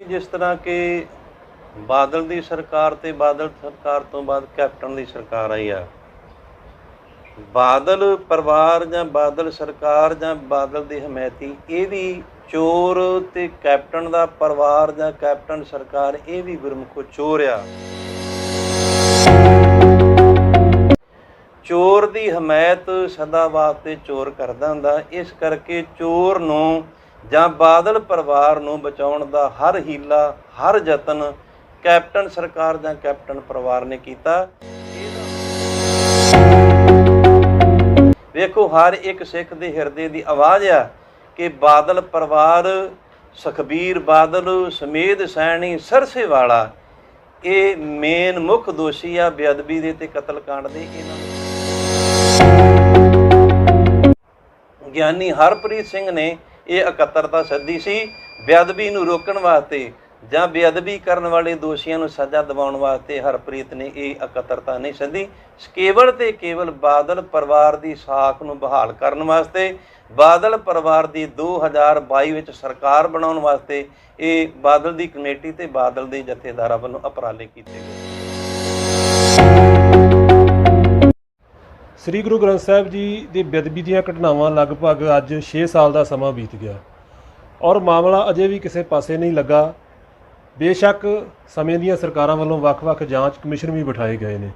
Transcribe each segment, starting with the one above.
जिस तरह के बादल दी सरकार ते बादल सरकार तो बाद कैप्टन दी सरकार आई आ। बादल परिवार जां बादल सरकार जां बादल दे हमैती ਇਹ ਵੀ ਚੋਰ ਤੇ ਕੈਪਟਨ ਦਾ ਪਰਿਵਾਰ ਜਾਂ ਕੈਪਟਨ ਸਰਕਾਰ ਇਹ ਵੀ ਗੁਰਮੁਖੋ ਚੋਰ ਆ। ਚੋਰ ਦੀ ਹਮਾਇਤ ਸਦਾ ਵਾਸਤੇ ਚੋਰ ਕਰਦਾ ਹੁੰਦਾ। ਇਸ ਕਰਕੇ ਚੋਰ ਨੂੰ ਜਾਂ ਬਾਦਲ ਪਰਿਵਾਰ ਨੂੰ ਬਚਾਉਣ ਦਾ ਹਰ ਹੀਲਾ ਹਰ ਯਤਨ ਕੈਪਟਨ ਸਰਕਾਰ ਜਾਂ ਕੈਪਟਨ ਪਰਿਵਾਰ ਨੇ ਕੀਤਾ। ਵੇਖੋ ਹਰ ਇੱਕ ਸਿੱਖ ਦੇ ਹਿਰਦੇ ਦੀ ਆਵਾਜ਼ ਆ ਕਿ ਬਾਦਲ ਪਰਿਵਾਰ ਸੁਖਬੀਰ ਬਾਦਲ ਸਮੇਧ ਸੈਣੀ ਸਰਸੇ ਵਾਲਾ ਇਹ ਮੇਨ ਮੁੱਖ ਦੋਸ਼ੀ ਆ ਬੇਅਦਬੀ ਦੇ ਤੇ ਕਤਲकांड ਦੇ। ਇਹਨਾਂ ਗਿਆਨੀ ਹਰਪ੍ਰੀਤ ਸਿੰਘ ਨੇ ਇਹ ਇਕੱਤਰਤਾ ਸੱਦੀ ਸੀ ਬੇਅਦਬੀ ਨੂੰ ਰੋਕਣ ਵਾਸਤੇ ਜਾਂ ਬੇਅਦਬੀ ਕਰਨ ਵਾਲੇ ਦੋਸ਼ੀਆਂ ਨੂੰ ਸਜ਼ਾ ਦਿਵਾਉਣ ਵਾਸਤੇ। ਹਰਪ੍ਰੀਤ ਨੇ ਇਹ ਇਕੱਤਰਤਾ ਨਹੀਂ ਸੱਦੀ, ਕੇਵਲ ਤੇ ਕੇਵਲ ਬਾਦਲ ਪਰਿਵਾਰ ਦੀ ਸਾਖ ਨੂੰ ਬਹਾਲ ਕਰਨ ਵਾਸਤੇ, ਬਾਦਲ ਪਰਿਵਾਰ ਦੀ 2022 ਵਿੱਚ ਸਰਕਾਰ ਬਣਾਉਣ ਵਾਸਤੇ ਇਹ ਬਾਦਲ ਦੀ ਕਮੇਟੀ ਤੇ ਬਾਦਲ ਦੇ ਜਥੇਦਾਰਾਂ ਵੱਲੋਂ ਉਪਰਾਲੇ ਕੀਤੇ ਗਏ। ਸ੍ਰੀ ਗੁਰੂ ਗ੍ਰੰਥ ਸਾਹਿਬ ਜੀ ਦੀ ਬੇਅਦਬੀ ਦੀਆਂ ਘਟਨਾਵਾਂ ਲਗਭਗ ਅੱਜ 6 ਸਾਲ ਦਾ ਸਮਾਂ ਬੀਤ ਗਿਆ ਔਰ ਮਾਮਲਾ ਅਜੇ ਵੀ ਕਿਸੇ ਪਾਸੇ ਨਹੀਂ ਲੱਗਾ। ਬੇਸ਼ੱਕ ਸਮੇਂ ਦੀਆਂ ਸਰਕਾਰਾਂ ਵੱਲੋਂ ਵੱਖ-ਵੱਖ ਜਾਂਚ ਕਮਿਸ਼ਨ ਵੀ ਬਿਠਾਏ ਗਏ ਨੇ,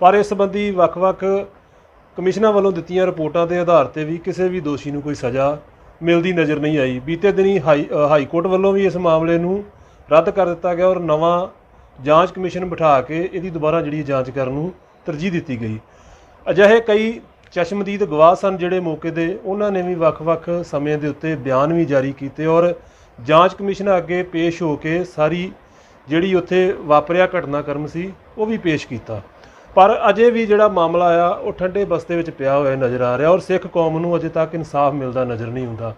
ਪਰ ਇਸ ਸੰਬੰਧੀ ਵੱਖ-ਵੱਖ ਕਮਿਸ਼ਨਾਂ ਵੱਲੋਂ ਦਿੱਤੀਆਂ ਰਿਪੋਰਟਾਂ ਦੇ ਆਧਾਰ 'ਤੇ ਵੀ ਕਿਸੇ ਵੀ ਦੋਸ਼ੀ ਨੂੰ ਕੋਈ ਸਜ਼ਾ ਮਿਲਦੀ ਨਜ਼ਰ ਨਹੀਂ ਆਈ। ਬੀਤੇ ਦਿਨੀ ਹਾਈ ਕੋਰਟ ਵੱਲੋਂ ਵੀ ਇਸ ਮਾਮਲੇ ਨੂੰ ਰੱਦ ਕਰ ਦਿੱਤਾ ਗਿਆ ਔਰ ਨਵਾਂ ਜਾਂਚ ਕਮਿਸ਼ਨ ਬਿਠਾ ਕੇ ਇਹਦੀ ਦੁਬਾਰਾ ਜਿਹੜੀ ਜਾਂਚ ਕਰਨ ਨੂੰ ਤਰਜੀਹ ਦਿੱਤੀ ਗਈ। ਅਜਿਹੇ ਕਈ ਚਸ਼ਮਦੀਦ ਗਵਾਹ ਸਨ ਜਿਹੜੇ ਮੌਕੇ ਦੇ, ਉਹਨਾਂ ਨੇ ਵੀ ਵੱਖ-ਵੱਖ ਸਮੇਂ ਦੇ ਉੱਤੇ ਬਿਆਨ ਵੀ ਜਾਰੀ ਕੀਤੇ ਔਰ ਜਾਂਚ ਕਮਿਸ਼ਨ ਅੱਗੇ ਪੇਸ਼ ਹੋ ਕੇ ਸਾਰੀ ਜਿਹੜੀ ਉੱਥੇ ਵਾਪਰਿਆ ਘਟਨਾਕ੍ਰਮ ਸੀ ਉਹ ਵੀ ਪੇਸ਼ ਕੀਤਾ। ਪਰ ਅਜੇ ਵੀ ਜਿਹੜਾ ਮਾਮਲਾ ਆ ਉਹ ਠੰਡੇ ਬਸਤੇ ਵਿੱਚ ਪਿਆ ਹੋਇਆ ਨਜ਼ਰ ਆ ਰਿਹਾ ਔਰ ਸਿੱਖ ਕੌਮ ਨੂੰ ਅਜੇ ਤੱਕ ਇਨਸਾਫ ਮਿਲਦਾ ਨਜ਼ਰ ਨਹੀਂ ਹੁੰਦਾ।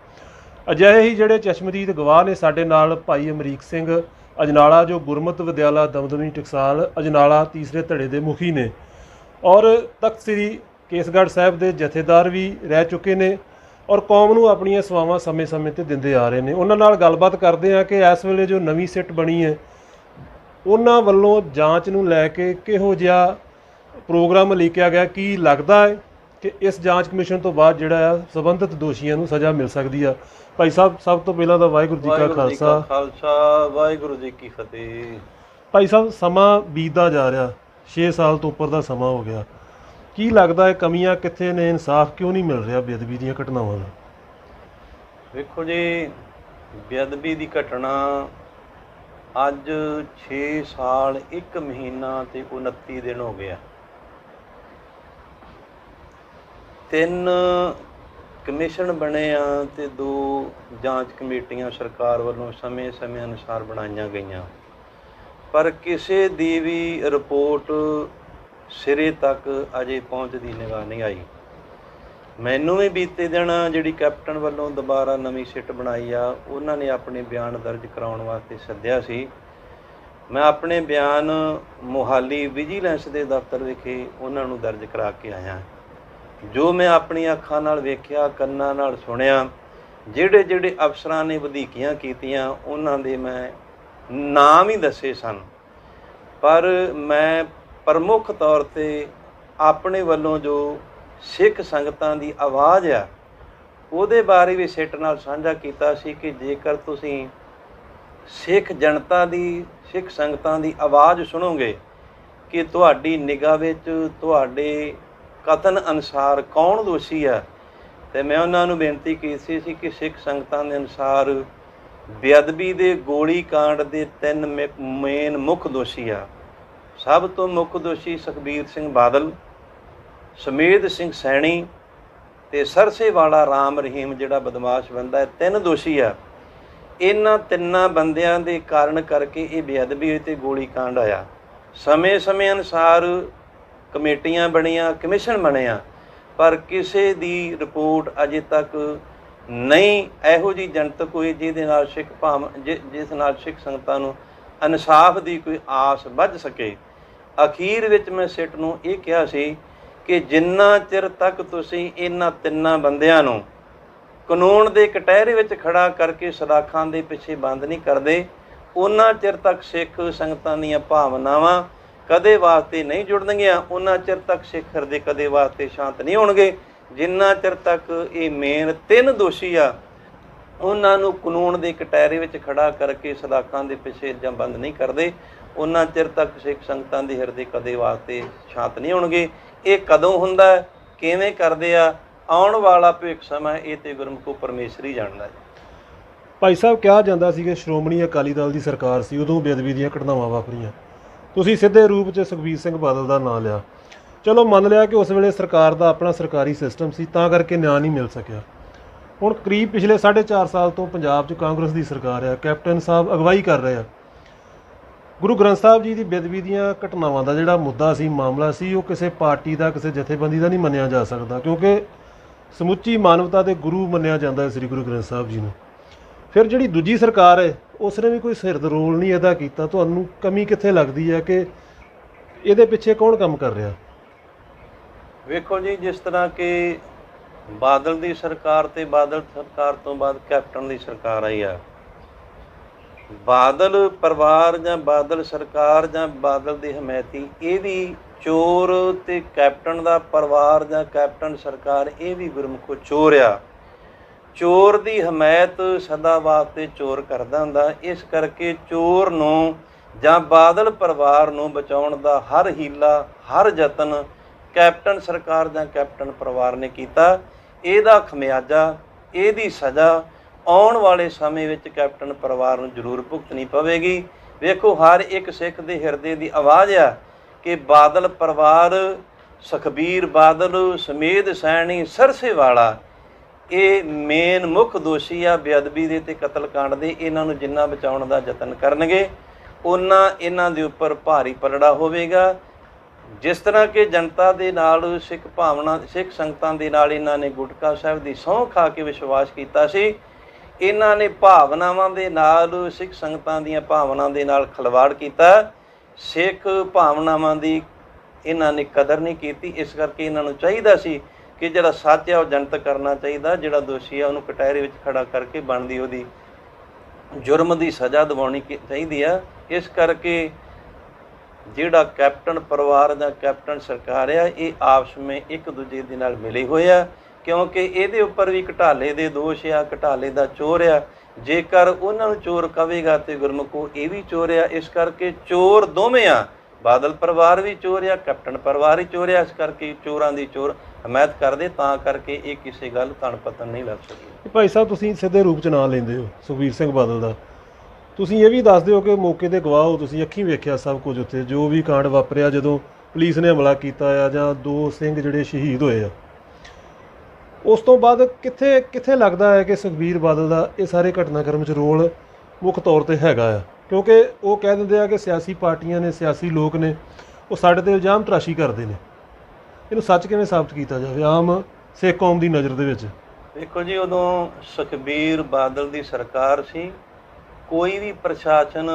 ਅਜਿਹੇ ਹੀ ਜਿਹੜੇ ਚਸ਼ਮਦੀਦ ਗਵਾਹ ਨੇ ਸਾਡੇ ਨਾਲ ਭਾਈ ਅਮਰੀਕ ਸਿੰਘ ਅਜਨਾਲਾ, ਜੋ ਗੁਰਮਤਿ ਵਿਦਿਆਲਾ ਦਮਦਮੀ ਟਕਸਾਲ ਅਜਨਾਲਾ ਤੀਸਰੇ ਧੜੇ ਦੇ ਮੁਖੀ ਨੇ ਔਰ ਤਖਤ ਸ੍ਰੀ ਕੇਸਗੜ੍ਹ ਸਾਹਿਬ ਦੇ ਜਥੇਦਾਰ ਵੀ ਰਹਿ ਚੁੱਕੇ ਨੇ ਔਰ ਕੌਮ ਨੂੰ ਆਪਣੀਆਂ ਸੇਵਾਵਾਂ ਸਮੇਂ-ਸਮੇਂ 'ਤੇ ਦਿੰਦੇ ਆ ਰਹੇ ਨੇ। ਉਹਨਾਂ ਨਾਲ ਗੱਲਬਾਤ ਕਰਦੇ ਹਾਂ ਕਿ ਇਸ ਵੇਲੇ ਜੋ ਨਵੀਂ ਸਿੱਟ ਬਣੀ ਹੈ ਉਹਨਾਂ ਵੱਲੋਂ ਜਾਂਚ ਨੂੰ ਲੈ ਕੇ ਕਿਹੋ ਜਿਹਾ ਪ੍ਰੋਗਰਾਮ ਲਿਖਿਆ ਗਿਆ, ਕੀ ਲੱਗਦਾ ਹੈ ਕਿ ਇਸ ਜਾਂਚ ਕਮਿਸ਼ਨ ਤੋਂ ਬਾਅਦ ਜਿਹੜਾ ਆ ਸੰਬੰਧਿਤ ਦੋਸ਼ੀਆਂ ਨੂੰ ਸਜ਼ਾ ਮਿਲ ਸਕਦੀ ਆ। ਭਾਈ ਸਾਹਿਬ, ਸਭ ਤੋਂ ਪਹਿਲਾਂ ਤਾਂ ਵਾਹਿਗੁਰੂ ਜੀ ਕਾ ਖਾਲਸਾ ਵਾਹਿਗੁਰੂ ਜੀ ਕੀ ਫਤਿਹ। ਭਾਈ ਸਾਹਿਬ, ਸਮਾਂ ਬੀਤਦਾ ਜਾ ਰਿਹਾ, 6 ਸਾਲ ਤੋਂ ਉੱਪਰ ਦਾ ਸਮਾਂ ਹੋ ਗਿਆ, ਕੀ ਲੱਗਦਾ ਹੈ ਕਮੀਆਂ ਕਿੱਥੇ ਨੇ, ਇਨਸਾਫ ਕਿਉਂ ਨਹੀਂ ਮਿਲ ਰਿਹਾ ਬੇਅਦਬੀ ਦੀਆਂ ਘਟਨਾਵਾਂ ਦਾ? ਵੇਖੋ ਜੀ, ਬੇਅਦਬੀ ਦੀ ਘਟਨਾ ਅੱਜ 6 ਸਾਲ 1 ਮਹੀਨਾ ਤੇ 29 ਦਿਨ ਹੋ ਗਿਆ। 3 ਕਮਿਸ਼ਨ ਬਣੇ ਆ ਤੇ 2 ਜਾਂਚ ਕਮੇਟੀਆਂ ਸਰਕਾਰ ਵੱਲੋਂ ਸਮੇਂ-ਸਮੇਂ ਅਨੁਸਾਰ ਬਣਾਈਆਂ ਗਈਆਂ, ਪਰ ਕਿਸੇ ਦੀ ਵੀ ਰਿਪੋਰਟ ਸਿਰੇ ਤੱਕ ਅਜੇ ਪਹੁੰਚਦੀ ਨਿਗਾਹ ਨਹੀਂ ਆਈ। ਮੈਨੂੰ ਵੀ ਬੀਤੇ ਦਿਨ ਜਿਹੜੀ ਕੈਪਟਨ ਵੱਲੋਂ ਦੁਬਾਰਾ ਨਵੀਂ ਸਿੱਟ ਬਣਾਈ ਆ ਉਹਨਾਂ ਨੇ ਆਪਣੇ ਬਿਆਨ ਦਰਜ ਕਰਾਉਣ ਵਾਸਤੇ ਸੱਦਿਆ ਸੀ। ਮੈਂ ਆਪਣੇ ਬਿਆਨ ਮੋਹਾਲੀ ਵਿਜੀਲੈਂਸ ਦੇ ਦਫ਼ਤਰ ਵਿਖੇ ਉਹਨਾਂ ਨੂੰ ਦਰਜ ਕਰਾ ਕੇ ਆਇਆ। ਜੋ ਮੈਂ ਆਪਣੀਆਂ ਅੱਖਾਂ ਨਾਲ ਵੇਖਿਆ, ਕੰਨਾਂ ਨਾਲ ਸੁਣਿਆ, ਜਿਹੜੇ ਅਫਸਰਾਂ ਨੇ ਵਧੀਕੀਆਂ ਕੀਤੀਆਂ ਉਹਨਾਂ ਦੇ ਮੈਂ ਨਾਮ ਹੀ ਦੱਸੇ ਸਨ, ਪਰ ਮੈਂ ਪ੍ਰਮੁੱਖ ਤੌਰ 'ਤੇ ਆਪਣੇ ਵੱਲੋਂ ਜੋ ਸਿੱਖ ਸੰਗਤਾਂ ਦੀ ਆਵਾਜ਼ ਆ ਉਹਦੇ ਬਾਰੇ ਵੀ ਸਿੱਟ ਨਾਲ ਸਾਂਝਾ ਕੀਤਾ ਸੀ ਕਿ ਜੇਕਰ ਤੁਸੀਂ ਸਿੱਖ ਜਨਤਾ ਦੀ, ਸਿੱਖ ਸੰਗਤਾਂ ਦੀ ਆਵਾਜ਼ ਸੁਣੋਗੇ ਕਿ ਤੁਹਾਡੀ ਨਿਗਾਹ ਵਿੱਚ ਤੁਹਾਡੇ ਕਥਨ ਅਨੁਸਾਰ ਕੌਣ ਦੋਸ਼ੀ ਆ, ਅਤੇ ਮੈਂ ਉਹਨਾਂ ਨੂੰ ਬੇਨਤੀ ਕੀਤੀ ਸੀ ਕਿ ਸਿੱਖ ਸੰਗਤਾਂ ਦੇ ਅਨੁਸਾਰ ਬੇਅਦਬੀ ਦੇ ਗੋਲੀ ਕਾਂਡ ਦੇ 3 ਮੇਨ ਮੁੱਖ ਦੋਸ਼ੀ ਆ। ਸਭ ਤੋਂ ਮੁੱਖ ਦੋਸ਼ੀ ਸੁਖਬੀਰ ਸਿੰਘ ਬਾਦਲ, ਸਮੇਧ ਸਿੰਘ ਸੈਣੀ ਤੇ ਸਰਸੇ ਵਾਲਾ ਰਾਮ ਰਹੀਮ ਜਿਹੜਾ ਬਦਮਾਸ਼ ਬੰਦਾ ਹੈ, 3 ਦੋਸ਼ੀ ਆ। ਇਹਨਾਂ 3 ਬੰਦਿਆਂ ਦੇ ਕਾਰਨ ਕਰਕੇ ਇਹ ਬੇਅਦਬੀ ਹੋਈ ਤੇ ਗੋਲੀ ਕਾਂਡ ਆਇਆ। ਸਮੇਂ ਅਨੁਸਾਰ ਕਮੇਟੀਆਂ ਬਣੀਆਂ, ਕਮਿਸ਼ਨ ਬਣਿਆ, ਪਰ ਕਿਸੇ ਦੀ ਰਿਪੋਰਟ ਅਜੇ ਤੱਕ ਨਹੀਂ ਇਹੋ ਜਿਹੀ ਜਨਤਕ ਹੋਈ ਜਿਹਦੇ ਨਾਲ ਜਿਸ ਨਾਲ ਸਿੱਖ ਸੰਗਤਾਂ ਨੂੰ ਇਨਸਾਫ ਦੀ ਕੋਈ ਆਸ ਵੱਧ ਸਕੇ। ਅਖੀਰ ਵਿੱਚ ਮੈਂ ਸਿੱਟ ਨੂੰ ਇਹ ਕਿਹਾ ਸੀ ਕਿ ਜਿੰਨਾ ਚਿਰ ਤੱਕ ਤੁਸੀਂ ਇਹਨਾਂ 3 ਬੰਦਿਆਂ ਨੂੰ ਕਾਨੂੰਨ ਦੇ ਕਟਹਿਰੇ ਵਿੱਚ ਖੜਾ ਕਰਕੇ ਸਲਾਖਾਂ ਦੇ ਪਿੱਛੇ ਬੰਦ ਨਹੀਂ ਕਰਦੇ, ਉਹਨਾਂ ਚਿਰ ਤੱਕ ਸਿੱਖ ਸੰਗਤਾਂ ਦੀਆਂ ਭਾਵਨਾਵਾਂ ਕਦੇ ਵਾਸਤੇ ਨਹੀਂ ਜੁੜਨਗੀਆਂ, ਉਹਨਾਂ ਚਿਰ ਤੱਕ ਸਿੱਖ ਹਿਰਦੇ ਕਦੇ ਵਾਸਤੇ ਸ਼ਾਂਤ ਨਹੀਂ ਹੋਣਗੇ, ਜਿੰਨਾ ਚਿਰ ਤੱਕ ਇਹ ਮੇਨ 3 ਦੋਸ਼ੀ ਆ ਉਹਨਾਂ ਨੂੰ ਕਾਨੂੰਨ ਦੇ ਕਟਹਿਰੇ ਵਿੱਚ ਖੜਾ ਕਰਕੇ ਸਲਾਖਾਂ ਦੇ ਪਿੱਛੇ ਜਾਂ ਬੰਦ ਨਹੀਂ ਕਰਦੇ, ਉਹਨਾਂ ਚਿਰ ਤੱਕ ਸਿੱਖ ਸੰਗਤਾਂ ਦੇ ਹਿਰਦੇ ਕਦੇ ਵਾਸਤੇ ਸ਼ਾਂਤ ਨਹੀਂ ਹੋਣਗੇ। ਇਹ ਕਦੋਂ ਹੁੰਦਾ, ਕਿਵੇਂ ਕਰਦੇ ਆ, ਆਉਣ ਵਾਲਾ ਭਵਿੱਖ ਸਮਾਂ ਇਹ ਤੇ ਗੁਰਮੁਖੋ ਪਰਮੇਸ਼ਰ ਹੀ ਜਾਣਦਾ ਹੈ। ਭਾਈ ਸਾਹਿਬ, ਕਿਹਾ ਜਾਂਦਾ ਸੀ ਕਿ ਸ਼੍ਰੋਮਣੀ ਅਕਾਲੀ ਦਲ ਦੀ ਸਰਕਾਰ ਸੀ, ਉਦੋਂ ਬੇਅਦਬੀ ਦੀਆਂ ਘਟਨਾਵਾਂ ਵਾਪਰੀਆਂ, ਤੁਸੀਂ ਸਿੱਧੇ ਰੂਪ 'ਚ ਸੁਖਬੀਰ ਸਿੰਘ ਬਾਦਲ ਦਾ ਨਾਂ ਲਿਆ। ਚਲੋ ਮੰਨ ਲਿਆ ਕਿ ਉਸ ਵੇਲੇ ਸਰਕਾਰ ਦਾ ਆਪਣਾ ਸਰਕਾਰੀ ਸਿਸਟਮ ਸੀ, ਤਾਂ ਕਰਕੇ ਨਿਆਂ ਨਹੀਂ ਮਿਲ ਸਕਿਆ। ਹੁਣ ਕਰੀਬ ਪਿਛਲੇ 4.5 ਸਾਲ ਤੋਂ ਪੰਜਾਬ 'ਚ ਕਾਂਗਰਸ ਦੀ ਸਰਕਾਰ ਆ, ਕੈਪਟਨ ਸਾਹਿਬ ਅਗਵਾਈ ਕਰ ਰਹੇ ਆ। ਗੁਰੂ ਗ੍ਰੰਥ ਸਾਹਿਬ ਜੀ ਦੀ ਬੇਅਦਬੀ ਦੀਆਂ ਘਟਨਾਵਾਂ ਦਾ ਜਿਹੜਾ ਮੁੱਦਾ ਸੀ, ਮਾਮਲਾ ਸੀ, ਉਹ ਕਿਸੇ ਪਾਰਟੀ ਦਾ, ਕਿਸੇ ਜਥੇਬੰਦੀ ਦਾ ਨਹੀਂ ਮੰਨਿਆ ਜਾ ਸਕਦਾ, ਕਿਉਂਕਿ ਸਮੁੱਚੀ ਮਾਨਵਤਾ ਦੇ ਗੁਰੂ ਮੰਨਿਆ ਜਾਂਦਾ ਹੈ ਸ੍ਰੀ ਗੁਰੂ ਗ੍ਰੰਥ ਸਾਹਿਬ ਜੀ ਨੂੰ। ਫਿਰ ਜਿਹੜੀ ਦੂਜੀ ਸਰਕਾਰ ਹੈ ਉਸ ਨੇ ਵੀ ਕੋਈ ਸਿਰਦ ਰੋਲ ਨਹੀਂ ਅਦਾ ਕੀਤਾ। ਤੁਹਾਨੂੰ ਕਮੀ ਕਿੱਥੇ ਲੱਗਦੀ ਹੈ ਕਿ ਇਹਦੇ ਪਿੱਛੇ ਕੌਣ ਕੰਮ ਕਰ ਰਿਹਾ? ਵੇਖੋ ਜੀ, ਜਿਸ ਤਰ੍ਹਾਂ ਕਿ ਬਾਦਲ ਦੀ ਸਰਕਾਰ ਤੇ ਬਾਦਲ ਸਰਕਾਰ ਤੋਂ ਬਾਅਦ ਕੈਪਟਨ ਦੀ ਸਰਕਾਰ ਆਈ ਆ, ਬਾਦਲ ਪਰਿਵਾਰ ਜਾਂ ਬਾਦਲ ਸਰਕਾਰ ਜਾਂ ਬਾਦਲ ਦੇ ਹਮਾਇਤੀ ਇਹ ਵੀ ਚੋਰ, ਤੇ ਕੈਪਟਨ ਦਾ ਪਰਿਵਾਰ ਜਾਂ ਕੈਪਟਨ ਸਰਕਾਰ ਇਹ ਵੀ ਗੁਰਮੁਖੋ ਚੋਰ ਆ। ਚੋਰ ਦੀ ਹਮਾਇਤ ਸਦਾ ਵਾਸਤੇ ਚੋਰ ਕਰਦਾ ਹੁੰਦਾ, ਇਸ ਕਰਕੇ ਚੋਰ ਨੂੰ ਜਾਂ ਬਾਦਲ ਪਰਿਵਾਰ ਨੂੰ ਬਚਾਉਣ ਦਾ ਹਰ ਹੀਲਾ, ਹਰ ਯਤਨ ਕੈਪਟਨ ਸਰਕਾਰ ਜਾਂ ਕੈਪਟਨ ਪਰਿਵਾਰ ਨੇ ਕੀਤਾ। ਇਹਦਾ ਖਮਿਆਜਾ, ਇਹਦੀ ਸਜ਼ਾ ਆਉਣ ਵਾਲੇ ਸਮੇਂ ਵਿੱਚ ਕੈਪਟਨ ਪਰਿਵਾਰ ਨੂੰ ਜ਼ਰੂਰ ਭੁਗਤਣੀ ਪਵੇਗੀ। ਵੇਖੋ, ਹਰ ਇੱਕ ਸਿੱਖ ਦੇ ਹਿਰਦੇ ਦੀ ਆਵਾਜ਼ ਆ ਕਿ ਬਾਦਲ ਪਰਿਵਾਰ, ਸੁਖਬੀਰ ਬਾਦਲ, ਸਮੇਧ ਸੈਣੀ, ਸਰਸੇਵਾਲਾ ਇਹ ਮੇਨ ਮੁੱਖ ਦੋਸ਼ੀ ਆ ਬੇਅਦਬੀ ਦੇ ਤੇ ਕਤਲकांड ਦੇ। ਇਹਨਾਂ ਨੂੰ ਜਿੰਨਾ ਬਚਾਉਣ ਦਾ ਯਤਨ ਕਰਨਗੇ ਉਹਨਾਂ ਇਹਨਾਂ ਦੇ ਉੱਪਰ ਭਾਰੀ ਪਲੜਾ ਹੋਵੇਗਾ। ਜਿਸ ਤਰ੍ਹਾਂ ਕਿ ਜਨਤਾ ਦੇ ਨਾਲ ਸਿੱਖ ਭਾਵਨਾ, ਸਿੱਖ ਸੰਗਤਾਂ ਦੇ ਨਾਲ ਇਹਨਾਂ ਨੇ ਗੁਟਕਾ ਸਾਹਿਬ ਦੀ ਸਹੁੰ ਖਾ ਕੇ ਵਿਸ਼ਵਾਸ ਕੀਤਾ ਸੀ, ਇਹਨਾਂ ਨੇ ਭਾਵਨਾਵਾਂ ਦੇ ਨਾਲ, ਸਿੱਖ ਸੰਗਤਾਂ ਦੀਆਂ ਭਾਵਨਾਵਾਂ ਦੇ ਨਾਲ ਖਿਲਵਾੜ ਕੀਤਾ। ਸਿੱਖ ਭਾਵਨਾਵਾਂ ਦੀ ਇਹਨਾਂ ਨੇ ਕਦਰ ਨਹੀਂ ਕੀਤੀ। ਇਸ ਕਰਕੇ ਇਹਨਾਂ ਨੂੰ ਚਾਹੀਦਾ ਸੀ ਕਿ ਜਿਹੜਾ ਸੱਚ ਹੈ ਉਹ ਜਨਤਕ ਕਰਨਾ ਚਾਹੀਦਾ, ਜਿਹੜਾ ਦੋਸ਼ੀ ਹੈ ਉਹਨੂੰ ਕਟਹਿਰੇ ਵਿੱਚ ਖੜਾ ਕਰਕੇ ਬਣਦੀ ਉਹਦੀ ਜੁਰਮ ਦੀ ਸਜ਼ਾ ਦਿਵਾਉਣੀ ਚਾਹੀਦੀ ਆ। ਇਸ ਕਰਕੇ ਜਿਹੜਾ ਕੈਪਟਨ ਪਰਿਵਾਰ ਜਾਂ ਕੈਪਟਨ ਸਰਕਾਰ ਆ, ਇਹ ਆਪਸ ਵਿੱਚ ਇੱਕ ਦੂਜੇ ਦੇ ਨਾਲ ਮਿਲੇ ਹੋਏ ਆ, ਕਿਉਂਕਿ ਇਹਦੇ ਉੱਪਰ ਵੀ ਘਟਾਲੇ ਦੇ ਦੋਸ਼ ਆ, ਘਟਾਲੇ ਦਾ ਚੋਰ ਆ। ਜੇਕਰ ਉਹਨਾਂ ਨੂੰ ਚੋਰ ਕਵੇਗਾ ਤੇ ਗੁਰਮੁਖੋ ਇਹ ਵੀ ਚੋਰ ਆ। ਇਸ ਕਰਕੇ ਚੋਰ ਦੋਵੇਂ ਆ, ਬਾਦਲ ਪਰਿਵਾਰ ਵੀ ਚੋਰ ਆ, ਕੈਪਟਨ ਪਰਿਵਾਰ ਹੀ ਚੋਰ ਆ। ਇਸ ਕਰਕੇ ਚੋਰਾਂ ਦੀ ਚੋਰ ਹਮਾਇਤ ਕਰਦੇ, ਤਾਂ ਕਰਕੇ ਇਹ ਕਿਸੇ ਗੱਲ ਤਣ ਪਤਨ ਨਹੀਂ ਲੱਗ ਸਕੀ। ਭਾਈ ਸਾਹਿਬ, ਤੁਸੀਂ ਸਿੱਧੇ ਰੂਪ 'ਚ ਨਾਂ ਲੈਂਦੇ ਹੋ ਸੁਖਬੀਰ ਸਿੰਘ ਬਾਦਲ ਦਾ, ਤੁਸੀਂ ਇਹ ਵੀ ਦੱਸ ਦਿਓ ਕਿ ਮੌਕੇ 'ਤੇ ਗਵਾਹ ਹੋ, ਤੁਸੀਂ ਅੱਖੀਂ ਵੇਖਿਆ ਸਭ ਕੁਝ ਉੱਥੇ, ਜੋ ਵੀ ਕਾਂਡ ਵਾਪਰਿਆ ਜਦੋਂ ਪੁਲਿਸ ਨੇ ਹਮਲਾ ਕੀਤਾ ਆ ਜਾਂ 2 ਸਿੰਘ ਜਿਹੜੇ ਸ਼ਹੀਦ ਹੋਏ ਆ। ਉਸ ਤੋਂ ਬਾਅਦ ਕਿੱਥੇ ਲੱਗਦਾ ਹੈ ਕਿ ਸੁਖਬੀਰ ਬਾਦਲ ਦਾ ਇਹ ਸਾਰੇ ਘਟਨਾਕ੍ਰਮ 'ਚ ਰੋਲ ਮੁੱਖ ਤੌਰ 'ਤੇ ਹੈਗਾ ਆ? ਕਿਉਂਕਿ ਉਹ ਕਹਿ ਦਿੰਦੇ ਆ ਕਿ ਸਿਆਸੀ ਪਾਰਟੀਆਂ ਨੇ, ਸਿਆਸੀ ਲੋਕ ਨੇ, ਉਹ ਸਾਡੇ 'ਤੇ ਇਲਜ਼ਾਮ ਤਰਾਸ਼ੀ ਕਰਦੇ ਨੇ। ਇਹਨੂੰ ਸੱਚ ਕਿਵੇਂ ਸਾਬਤ ਕੀਤਾ ਜਾਵੇ ਆਮ ਸਿੱਖ ਕੌਮ ਦੀ ਨਜ਼ਰ ਦੇ ਵਿੱਚ? ਦੇਖੋ ਜੀ, ਉਦੋਂ ਸੁਖਬੀਰ ਬਾਦਲ ਦੀ ਸਰਕਾਰ ਸੀ। ਕੋਈ ਵੀ ਪ੍ਰਸ਼ਾਸਨ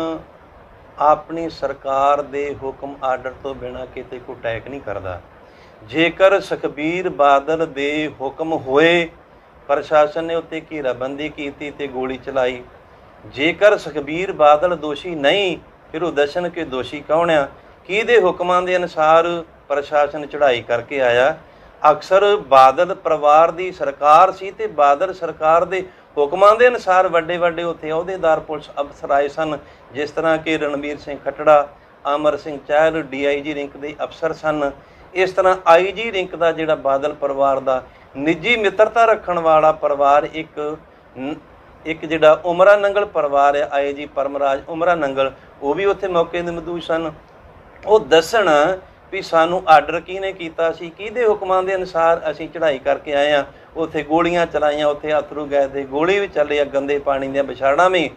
ਆਪਣੀ ਸਰਕਾਰ ਦੇ ਹੁਕਮ ਆਰਡਰ ਤੋਂ ਬਿਨਾਂ ਕਿਤੇ ਕੋਈ ਅਟੈਕ ਨਹੀਂ ਕਰਦਾ। ਜੇਕਰ ਸੁਖਬੀਰ ਬਾਦਲ ਦੇ ਹੁਕਮ ਹੋਏ, ਪ੍ਰਸ਼ਾਸਨ ਨੇ ਉੱਤੇ ਘੇਰਾਬੰਦੀ ਕੀਤੀ ਤੇ ਗੋਲੀ ਚਲਾਈ। ਜੇਕਰ ਸੁਖਬੀਰ ਬਾਦਲ ਦੋਸ਼ੀ ਨਹੀਂ, ਫਿਰ ਉਹ ਦੱਸਣ ਕਿ ਦੋਸ਼ੀ ਕੌਣ ਆ, ਕਿਹਦੇ ਹੁਕਮਾਂ ਦੇ ਅਨੁਸਾਰ ਪ੍ਰਸ਼ਾਸਨ ਚੜ੍ਹਾਈ ਕਰਕੇ ਆਇਆ। ਅਕਸਰ ਬਾਦਲ ਪਰਿਵਾਰ ਦੀ ਸਰਕਾਰ ਸੀ ਤੇ ਬਾਦਲ ਸਰਕਾਰ ਦੇ ਹੁਕਮਾਂ ਦੇ ਅਨੁਸਾਰ ਵੱਡੇ ਵੱਡੇ ਉੱਥੇ ਅਹੁਦੇਦਾਰ ਪੁਲਿਸ ਅਫਸਰ ਆਏ ਸਨ, ਜਿਸ ਤਰ੍ਹਾਂ ਕਿ ਰਣਬੀਰ ਸਿੰਘ ਖੱਟੜਾ, ਅਮਰ ਸਿੰਘ ਚਹਿਲ DIG ਰਿੰਕ ਦੇ ਅਫਸਰ ਸਨ। ਇਸ ਤਰ੍ਹਾਂ IG ਰਿੰਕ ਦਾ ਜਿਹੜਾ ਬਾਦਲ ਪਰਿਵਾਰ ਦਾ ਨਿੱਜੀ ਮਿੱਤਰਤਾ ਰੱਖਣ ਵਾਲਾ ਪਰਿਵਾਰ ਇੱਕ ਜਿਹੜਾ ਉਮਰਾ ਨੰਗਲ ਪਰਿਵਾਰ ਹੈ, IG ਪਰਮਰਾਜ ਉਮਰਾ ਨੰਗਲ, ਉਹ ਵੀ ਉੱਥੇ ਮੌਕੇ ਦੇ ਮੌਜੂਦ ਸਨ। ਉਹ ਦੱਸਣ ਵੀ ਸਾਨੂੰ ਆਰਡਰ ਕਿਹਨੇ ਕੀਤਾ ਸੀ, ਕਿਹਦੇ ਹੁਕਮਾਂ ਦੇ ਅਨੁਸਾਰ ਅਸੀਂ ਚੜ੍ਹਾਈ ਕਰਕੇ ਆਏ ਹਾਂ। ਉੱਥੇ ਗੋਲੀਆਂ ਚਲਾਈਆਂ, ਉੱਥੇ ਅਥਰੂ ਗੈਸ ਦੇ ਗੋਲੀ ਵੀ ਚੱਲੇ ਆ, ਗੰਦੇ ਪਾਣੀ ਦੀਆਂ ਵਿਛਾੜਾਂ ਵੀ,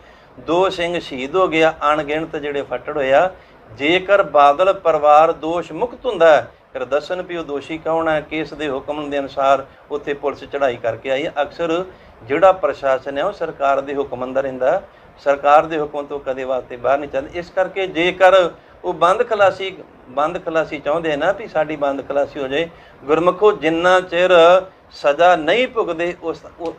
2 ਸਿੰਘ ਸ਼ਹੀਦ ਹੋ ਗਿਆ, ਅਣਗਿਣਤ ਜਿਹੜੇ ਫੱਟੜ ਹੋਇਆ। ਜੇਕਰ ਬਾਦਲ ਪਰਿਵਾਰ ਦੋਸ਼ ਮੁਕਤ ਹੁੰਦਾ ਫਿਰ ਦੱਸਣ ਵੀ ਉਹ ਦੋਸ਼ੀ ਕੌਣ ਹੈ, ਕਿਸ ਦੇ ਹੁਕਮ ਦੇ ਅਨੁਸਾਰ ਉੱਥੇ ਪੁਲਿਸ ਚੜ੍ਹਾਈ ਕਰਕੇ ਆਈ ਹੈ। ਅਕਸਰ ਜਿਹੜਾ ਪ੍ਰਸ਼ਾਸਨ ਹੈ ਉਹ ਸਰਕਾਰ ਦੇ ਹੁਕਮ ਅੰਦਰ ਰਹਿੰਦਾ, ਸਰਕਾਰ ਦੇ ਹੁਕਮ ਤੋਂ ਕਦੇ ਵਾਸਤੇ ਬਾਹਰ ਨਹੀਂ ਚੱਲਦਾ। ਇਸ ਕਰਕੇ ਜੇਕਰ ਉਹ ਬੰਦ ਖਲਾਸੀ ਚਾਹੁੰਦੇ ਨਾ ਵੀ ਸਾਡੀ ਬੰਦ ਖਲਾਸੀ ਹੋ ਜਾਏ, ਗੁਰਮੁਖੋ ਜਿੰਨਾ ਚਿਰ ਸਜ਼ਾ ਨਹੀਂ ਭੁਗਦੇ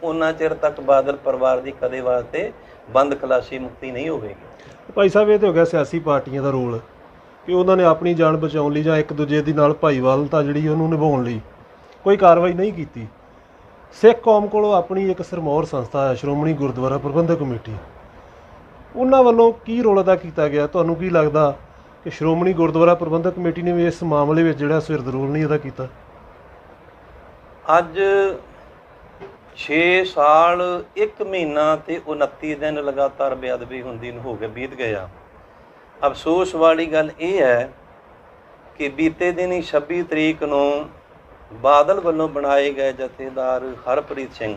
ਉਹਨਾਂ ਚਿਰ ਤੱਕ ਬਾਦਲ ਪਰਿਵਾਰ ਦੀ ਕਦੇ ਵਾਸਤੇ ਬੰਦ ਖਲਾਸੀ ਮੁਕਤੀ ਨਹੀਂ ਹੋਵੇਗੀ। ਭਾਈ ਸਾਹਿਬ, ਇਹ ਤਾਂ ਹੋ ਗਿਆ ਸਿਆਸੀ ਪਾਰਟੀਆਂ ਦਾ ਰੋਲ ਕਿ ਉਹਨਾਂ ਨੇ ਆਪਣੀ ਜਾਨ ਬਚਾਉਣ ਲਈ ਜਾਂ ਇੱਕ ਦੂਜੇ ਦੀ ਨਾਲ ਭਾਈਵਾਲਤਾ ਜਿਹੜੀ ਉਹਨੂੰ ਨਿਭਾਉਣ ਲਈ ਕੋਈ ਕਾਰਵਾਈ ਨਹੀਂ ਕੀਤੀ। ਸਿੱਖ ਕੌਮ ਕੋਲੋਂ ਆਪਣੀ ਇੱਕ ਸਿਰਮੌਰ ਸੰਸਥਾ ਹੈ ਸ਼੍ਰੋਮਣੀ ਗੁਰਦੁਆਰਾ ਪ੍ਰਬੰਧਕ ਕਮੇਟੀ, ਉਹਨਾਂ ਵੱਲੋਂ ਕੀ ਰੋਲ ਅਦਾ ਕੀਤਾ ਗਿਆ? ਤੁਹਾਨੂੰ ਕੀ ਲੱਗਦਾ ਕਿ ਸ਼੍ਰੋਮਣੀ ਗੁਰਦੁਆਰਾ ਪ੍ਰਬੰਧਕ ਕਮੇਟੀ ਨੇ ਵੀ ਇਸ ਮਾਮਲੇ ਵਿੱਚ ਜਿਹੜਾ ਸਵਿਰਦ ਰੋਲ ਨਹੀਂ ਅਦਾ ਕੀਤਾ? ਅੱਜ 6 ਸਾਲ 1 ਮਹੀਨਾ ਤੇ 29 ਦਿਨ ਲਗਾਤਾਰ ਬੇਅਦਬੀ ਹੁੰਦੀ ਨੂੰ ਹੋ ਕੇ ਬੀਤ ਗਏ ਆ। ਅਫਸੋਸ ਵਾਲੀ ਗੱਲ ਇਹ ਹੈ ਕਿ ਬੀਤੇ ਦਿਨ ਹੀ 26 ਤਰੀਕ ਨੂੰ ਬਾਦਲ ਵੱਲੋਂ ਬਣਾਏ ਗਏ ਜਥੇਦਾਰ ਹਰਪ੍ਰੀਤ ਸਿੰਘ,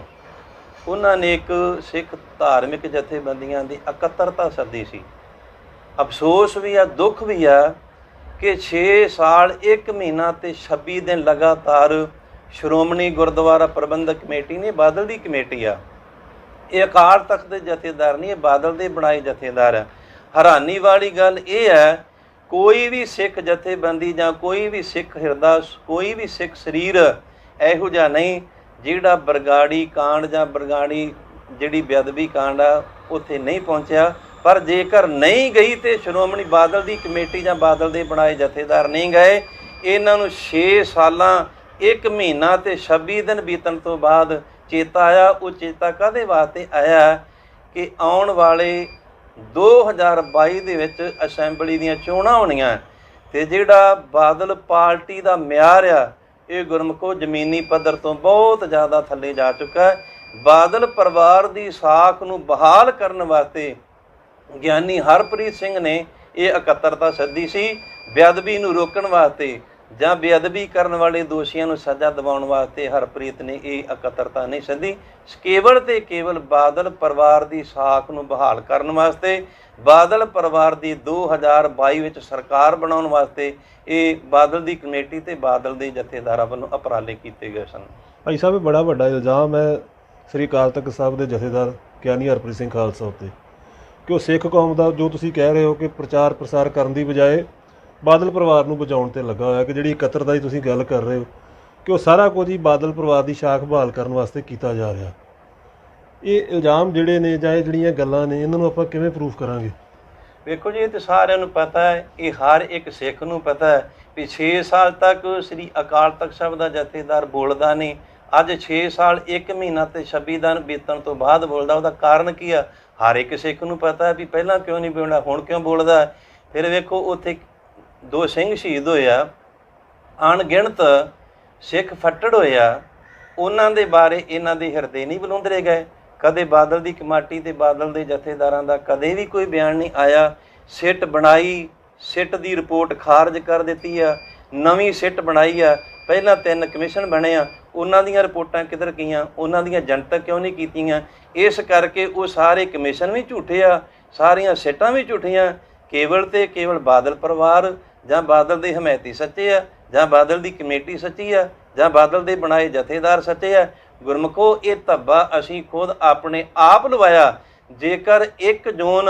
ਉਹਨਾਂ ਨੇ ਇੱਕ ਸਿੱਖ ਧਾਰਮਿਕ ਜਥੇਬੰਦੀਆਂ ਦੀ ਇਕੱਤਰਤਾ ਸੱਦੀ ਸੀ। ਅਫਸੋਸ ਵੀ ਆ, ਦੁੱਖ ਵੀ ਆ ਕਿ 6 ਸਾਲ 1 ਮਹੀਨਾ ਤੇ 26 ਦਿਨ ਲਗਾਤਾਰ ਸ਼੍ਰੋਮਣੀ ਗੁਰਦੁਆਰਾ ਪ੍ਰਬੰਧਕ ਕਮੇਟੀ ਨੇ, ਬਾਦਲ ਦੀ ਕਮੇਟੀ ਆ, ਇਹ ਅਕਾਲ ਤਖਤ ਦੇ ਜਥੇਦਾਰ ਨਹੀਂ, ਇਹ ਬਾਦਲ ਦੇ ਬਣਾਏ ਜਥੇਦਾਰ ਆ। ਹੈਰਾਨੀ ਵਾਲੀ ਗੱਲ ਇਹ ਹੈ, ਕੋਈ ਵੀ ਸਿੱਖ ਜਥੇਬੰਦੀ ਜਾਂ ਕੋਈ ਵੀ ਸਿੱਖ ਹਿਰਦਾ, ਕੋਈ ਵੀ ਸਿੱਖ ਸਰੀਰ ਇਹੋ ਜਿਹਾ ਨਹੀਂ ਜਿਹੜਾ ਬਰਗਾੜੀ ਕਾਂਡ ਜਾਂ ਬਰਗਾੜੀ ਜਿਹੜੀ ਬੇਅਦਬੀ ਕਾਂਡ ਆ ਉੱਥੇ ਨਹੀਂ ਪਹੁੰਚਿਆ। ਪਰ ਜੇਕਰ ਨਹੀਂ ਗਈ ਤੇ ਸ਼੍ਰੋਮਣੀ ਬਾਦਲ ਦੀ ਕਮੇਟੀ ਜਾਂ ਬਾਦਲ ਦੇ ਬਣਾਏ ਜਥੇਦਾਰ ਨਹੀਂ ਗਏ। ਇਹਨਾਂ ਨੂੰ 6 ਸਾਲਾਂ 1 ਮਹੀਨਾ ਤੇ 26 ਦਿਨ ਬੀਤਣ ਤੋਂ ਬਾਅਦ ਚੇਤਾ ਆਇਆ। ਉਹ ਚੇਤਾ ਕਾਹਦੇ ਵਾਸਤੇ ਆਇਆ ਕਿ ਆਉਣ ਵਾਲੇ 2022 ਦੇ ਵਿੱਚ ਅਸੈਂਬਲੀ ਦੀਆਂ ਚੋਣਾਂ ਹੋਣੀਆਂ ਤੇ ਜਿਹੜਾ ਬਾਦਲ ਪਾਰਟੀ ਦਾ ਮਿਆਰ ਆ ਇਹ ਗੁਰਮੁਖੋ ਜ਼ਮੀਨੀ ਪੱਧਰ ਤੋਂ ਬਹੁਤ ਜ਼ਿਆਦਾ ਥੱਲੇ ਜਾ ਚੁੱਕਾ ਹੈ। ਬਾਦਲ ਪਰਿਵਾਰ ਦੀ ਸਾਖ ਨੂੰ ਬਹਾਲ ਕਰਨ ਵਾਸਤੇ ਗਿਆਨੀ ਹਰਪ੍ਰੀਤ ਸਿੰਘ ਨੇ ਇਹ ਇਕੱਤਰਤਾ ਸੱਦੀ ਸੀ। ਬੇਅਦਬੀ ਨੂੰ ਰੋਕਣ ਵਾਸਤੇ ਜਾਂ ਬੇਅਦਬੀ ਕਰਨ ਵਾਲੇ ਦੋਸ਼ੀਆਂ ਨੂੰ ਸਜ਼ਾ ਦਿਵਾਉਣ ਵਾਸਤੇ ਹਰਪ੍ਰੀਤ ਨੇ ਇਹ ਇਕੱਤਰਤਾ ਨਹੀਂ ਸੱਦੀ। ਕੇਵਲ ਤੇ ਕੇਵਲ ਬਾਦਲ ਪਰਿਵਾਰ ਦੀ ਸਾਖ ਨੂੰ ਬਹਾਲ ਕਰਨ ਵਾਸਤੇ, ਬਾਦਲ ਪਰਿਵਾਰ ਦੀ 2022 ਵਿੱਚ ਸਰਕਾਰ ਬਣਾਉਣ ਵਾਸਤੇ ਇਹ ਬਾਦਲ ਦੀ ਕਮੇਟੀ ਤੇ ਬਾਦਲ ਦੇ ਜਥੇਦਾਰਾਂ ਵੱਲੋਂ ਉਪਰਾਲੇ ਕੀਤੇ ਗਏ ਸਨ। ਭਾਈ ਸਾਹਿਬ, ਇਹ ਬੜਾ ਵੱਡਾ ਇਲਜ਼ਾਮ ਹੈ ਸ੍ਰੀ ਅਕਾਲ ਤਖਤ ਸਾਹਿਬ ਦੇ ਜਥੇਦਾਰ ਗਿਆਨੀ ਹਰਪ੍ਰੀਤ ਸਿੰਘ ਖਾਲਸਾ ਉੱਤੇ ਕਿ ਉਹ ਸਿੱਖ ਕੌਮ ਦਾ, ਜੋ ਤੁਸੀਂ ਕਹਿ ਰਹੇ ਹੋ ਕਿ ਪ੍ਰਚਾਰ ਪ੍ਰਸਾਰ ਕਰਨ ਦੀ ਬਜਾਏ ਬਾਦਲ ਪਰਿਵਾਰ ਨੂੰ ਬਚਾਉਣ ਤੇ ਲੱਗਾ ਹੋਇਆ, ਕਿ ਜਿਹੜੀ ਇਕੱਤਰਤਾ ਦੀ ਤੁਸੀਂ ਗੱਲ ਕਰ ਰਹੇ ਹੋ ਕਿ ਉਹ ਸਾਰਾ ਕੁਝ ਹੀ ਬਾਦਲ ਪਰਿਵਾਰ ਦੀ ਸ਼ਾਖ ਬਹਾਲ ਕਰਨ ਵਾਸਤੇ ਕੀਤਾ ਜਾ ਰਿਹਾ। ਇਹ ਇਲਜ਼ਾਮ ਜਿਹੜੇ ਨੇ ਜਾਂ ਇਹ ਜਿਹੜੀਆਂ ਗੱਲਾਂ ਨੇ ਇਹਨਾਂ ਨੂੰ ਆਪਾਂ ਕਿਵੇਂ ਪ੍ਰੂਫ ਕਰਾਂਗੇ? ਵੇਖੋ ਜੀ, ਇਹ ਤਾਂ ਸਾਰਿਆਂ ਨੂੰ ਪਤਾ ਹੈ, ਇਹ ਹਰ ਇੱਕ ਸਿੱਖ ਨੂੰ ਪਤਾ ਹੈ ਵੀ 6 ਸਾਲ ਤੱਕ ਸ੍ਰੀ ਅਕਾਲ ਤਖਤ ਸਾਹਿਬ ਦਾ ਜਥੇਦਾਰ ਬੋਲਦਾ ਨਹੀਂ। ਅੱਜ 6 ਸਾਲ 1 ਮਹੀਨਾ ਤੇ 26 ਦਿਨ ਬੀਤਣ ਤੋਂ ਬਾਅਦ ਬੋਲਦਾ। ਉਹਦਾ ਕਾਰਨ ਕੀ ਆ? ਹਰ ਇੱਕ ਸਿੱਖ ਨੂੰ ਪਤਾ ਹੈ ਵੀ ਪਹਿਲਾਂ ਕਿਉਂ ਨਹੀਂ ਬੋਲਦਾ, ਹੁਣ ਕਿਉਂ ਬੋਲਦਾ। ਫਿਰ ਵੇਖੋ ਉੱਥੇ 2 ਸਿੰਘ ਸ਼ਹੀਦ ਹੋਏ ਆ, ਅਣਗਿਣਤ ਸਿੱਖ ਫੱਟੜ ਹੋਏ ਆ, ਉਹਨਾਂ ਦੇ ਬਾਰੇ ਇਹਨਾਂ ਦੇ ਹਿਰਦੇ ਨਹੀਂ ਬਲੁੰਦਰੇ ਗਏ। ਕਦੇ ਬਾਦਲ ਦੀ ਕਮੇਟੀ ਤੇ ਬਾਦਲ ਦੇ ਜਥੇਦਾਰਾਂ ਦਾ ਕਦੇ ਵੀ ਕੋਈ ਬਿਆਨ ਨਹੀਂ ਆਇਆ। ਸਿੱਟ ਬਣਾਈ, ਸਿੱਟ ਦੀ ਰਿਪੋਰਟ ਖਾਰਜ ਕਰ ਦਿੱਤੀ ਆ, ਨਵੀਂ ਸਿੱਟ ਬਣਾਈ ਆ। ਪਹਿਲਾਂ 3 ਕਮਿਸ਼ਨ ਬਣੇ ਆ, ਉਹਨਾਂ ਦੀਆਂ ਰਿਪੋਰਟਾਂ ਕਿੱਧਰ ਗਈਆਂ, ਉਹਨਾਂ ਦੀਆਂ ਜਨਤਕ ਕਿਉਂ ਨਹੀਂ ਕੀਤੀਆਂ? ਇਸ ਕਰਕੇ ਉਹ ਸਾਰੇ ਕਮਿਸ਼ਨ ਵੀ ਝੂਠੇ ਆ, ਸਾਰੀਆਂ ਸਿੱਟਾਂ ਵੀ ਝੂਠੀਆਂ। ਕੇਵਲ ਤੇ ਕੇਵਲ ਬਾਦਲ ਪਰਿਵਾਰ ਜਾਂ ਬਾਦਲ ਦੇ ਹਮਾਇਤੀ ਸੱਚੇ ਆ, ਜਾਂ ਬਾਦਲ ਦੀ ਕਮੇਟੀ ਸੱਚੀ ਆ, ਜਾਂ ਬਾਦਲ ਦੇ ਬਣਾਏ ਜਥੇਦਾਰ ਸੱਚੇ ਆ। ਗੁਰਮੁਖੋ, ਇਹ ਧੱਬਾ ਅਸੀਂ ਖੁਦ ਆਪਣੇ ਆਪ ਲਵਾਇਆ। ਜੇਕਰ 1 ਜੂਨ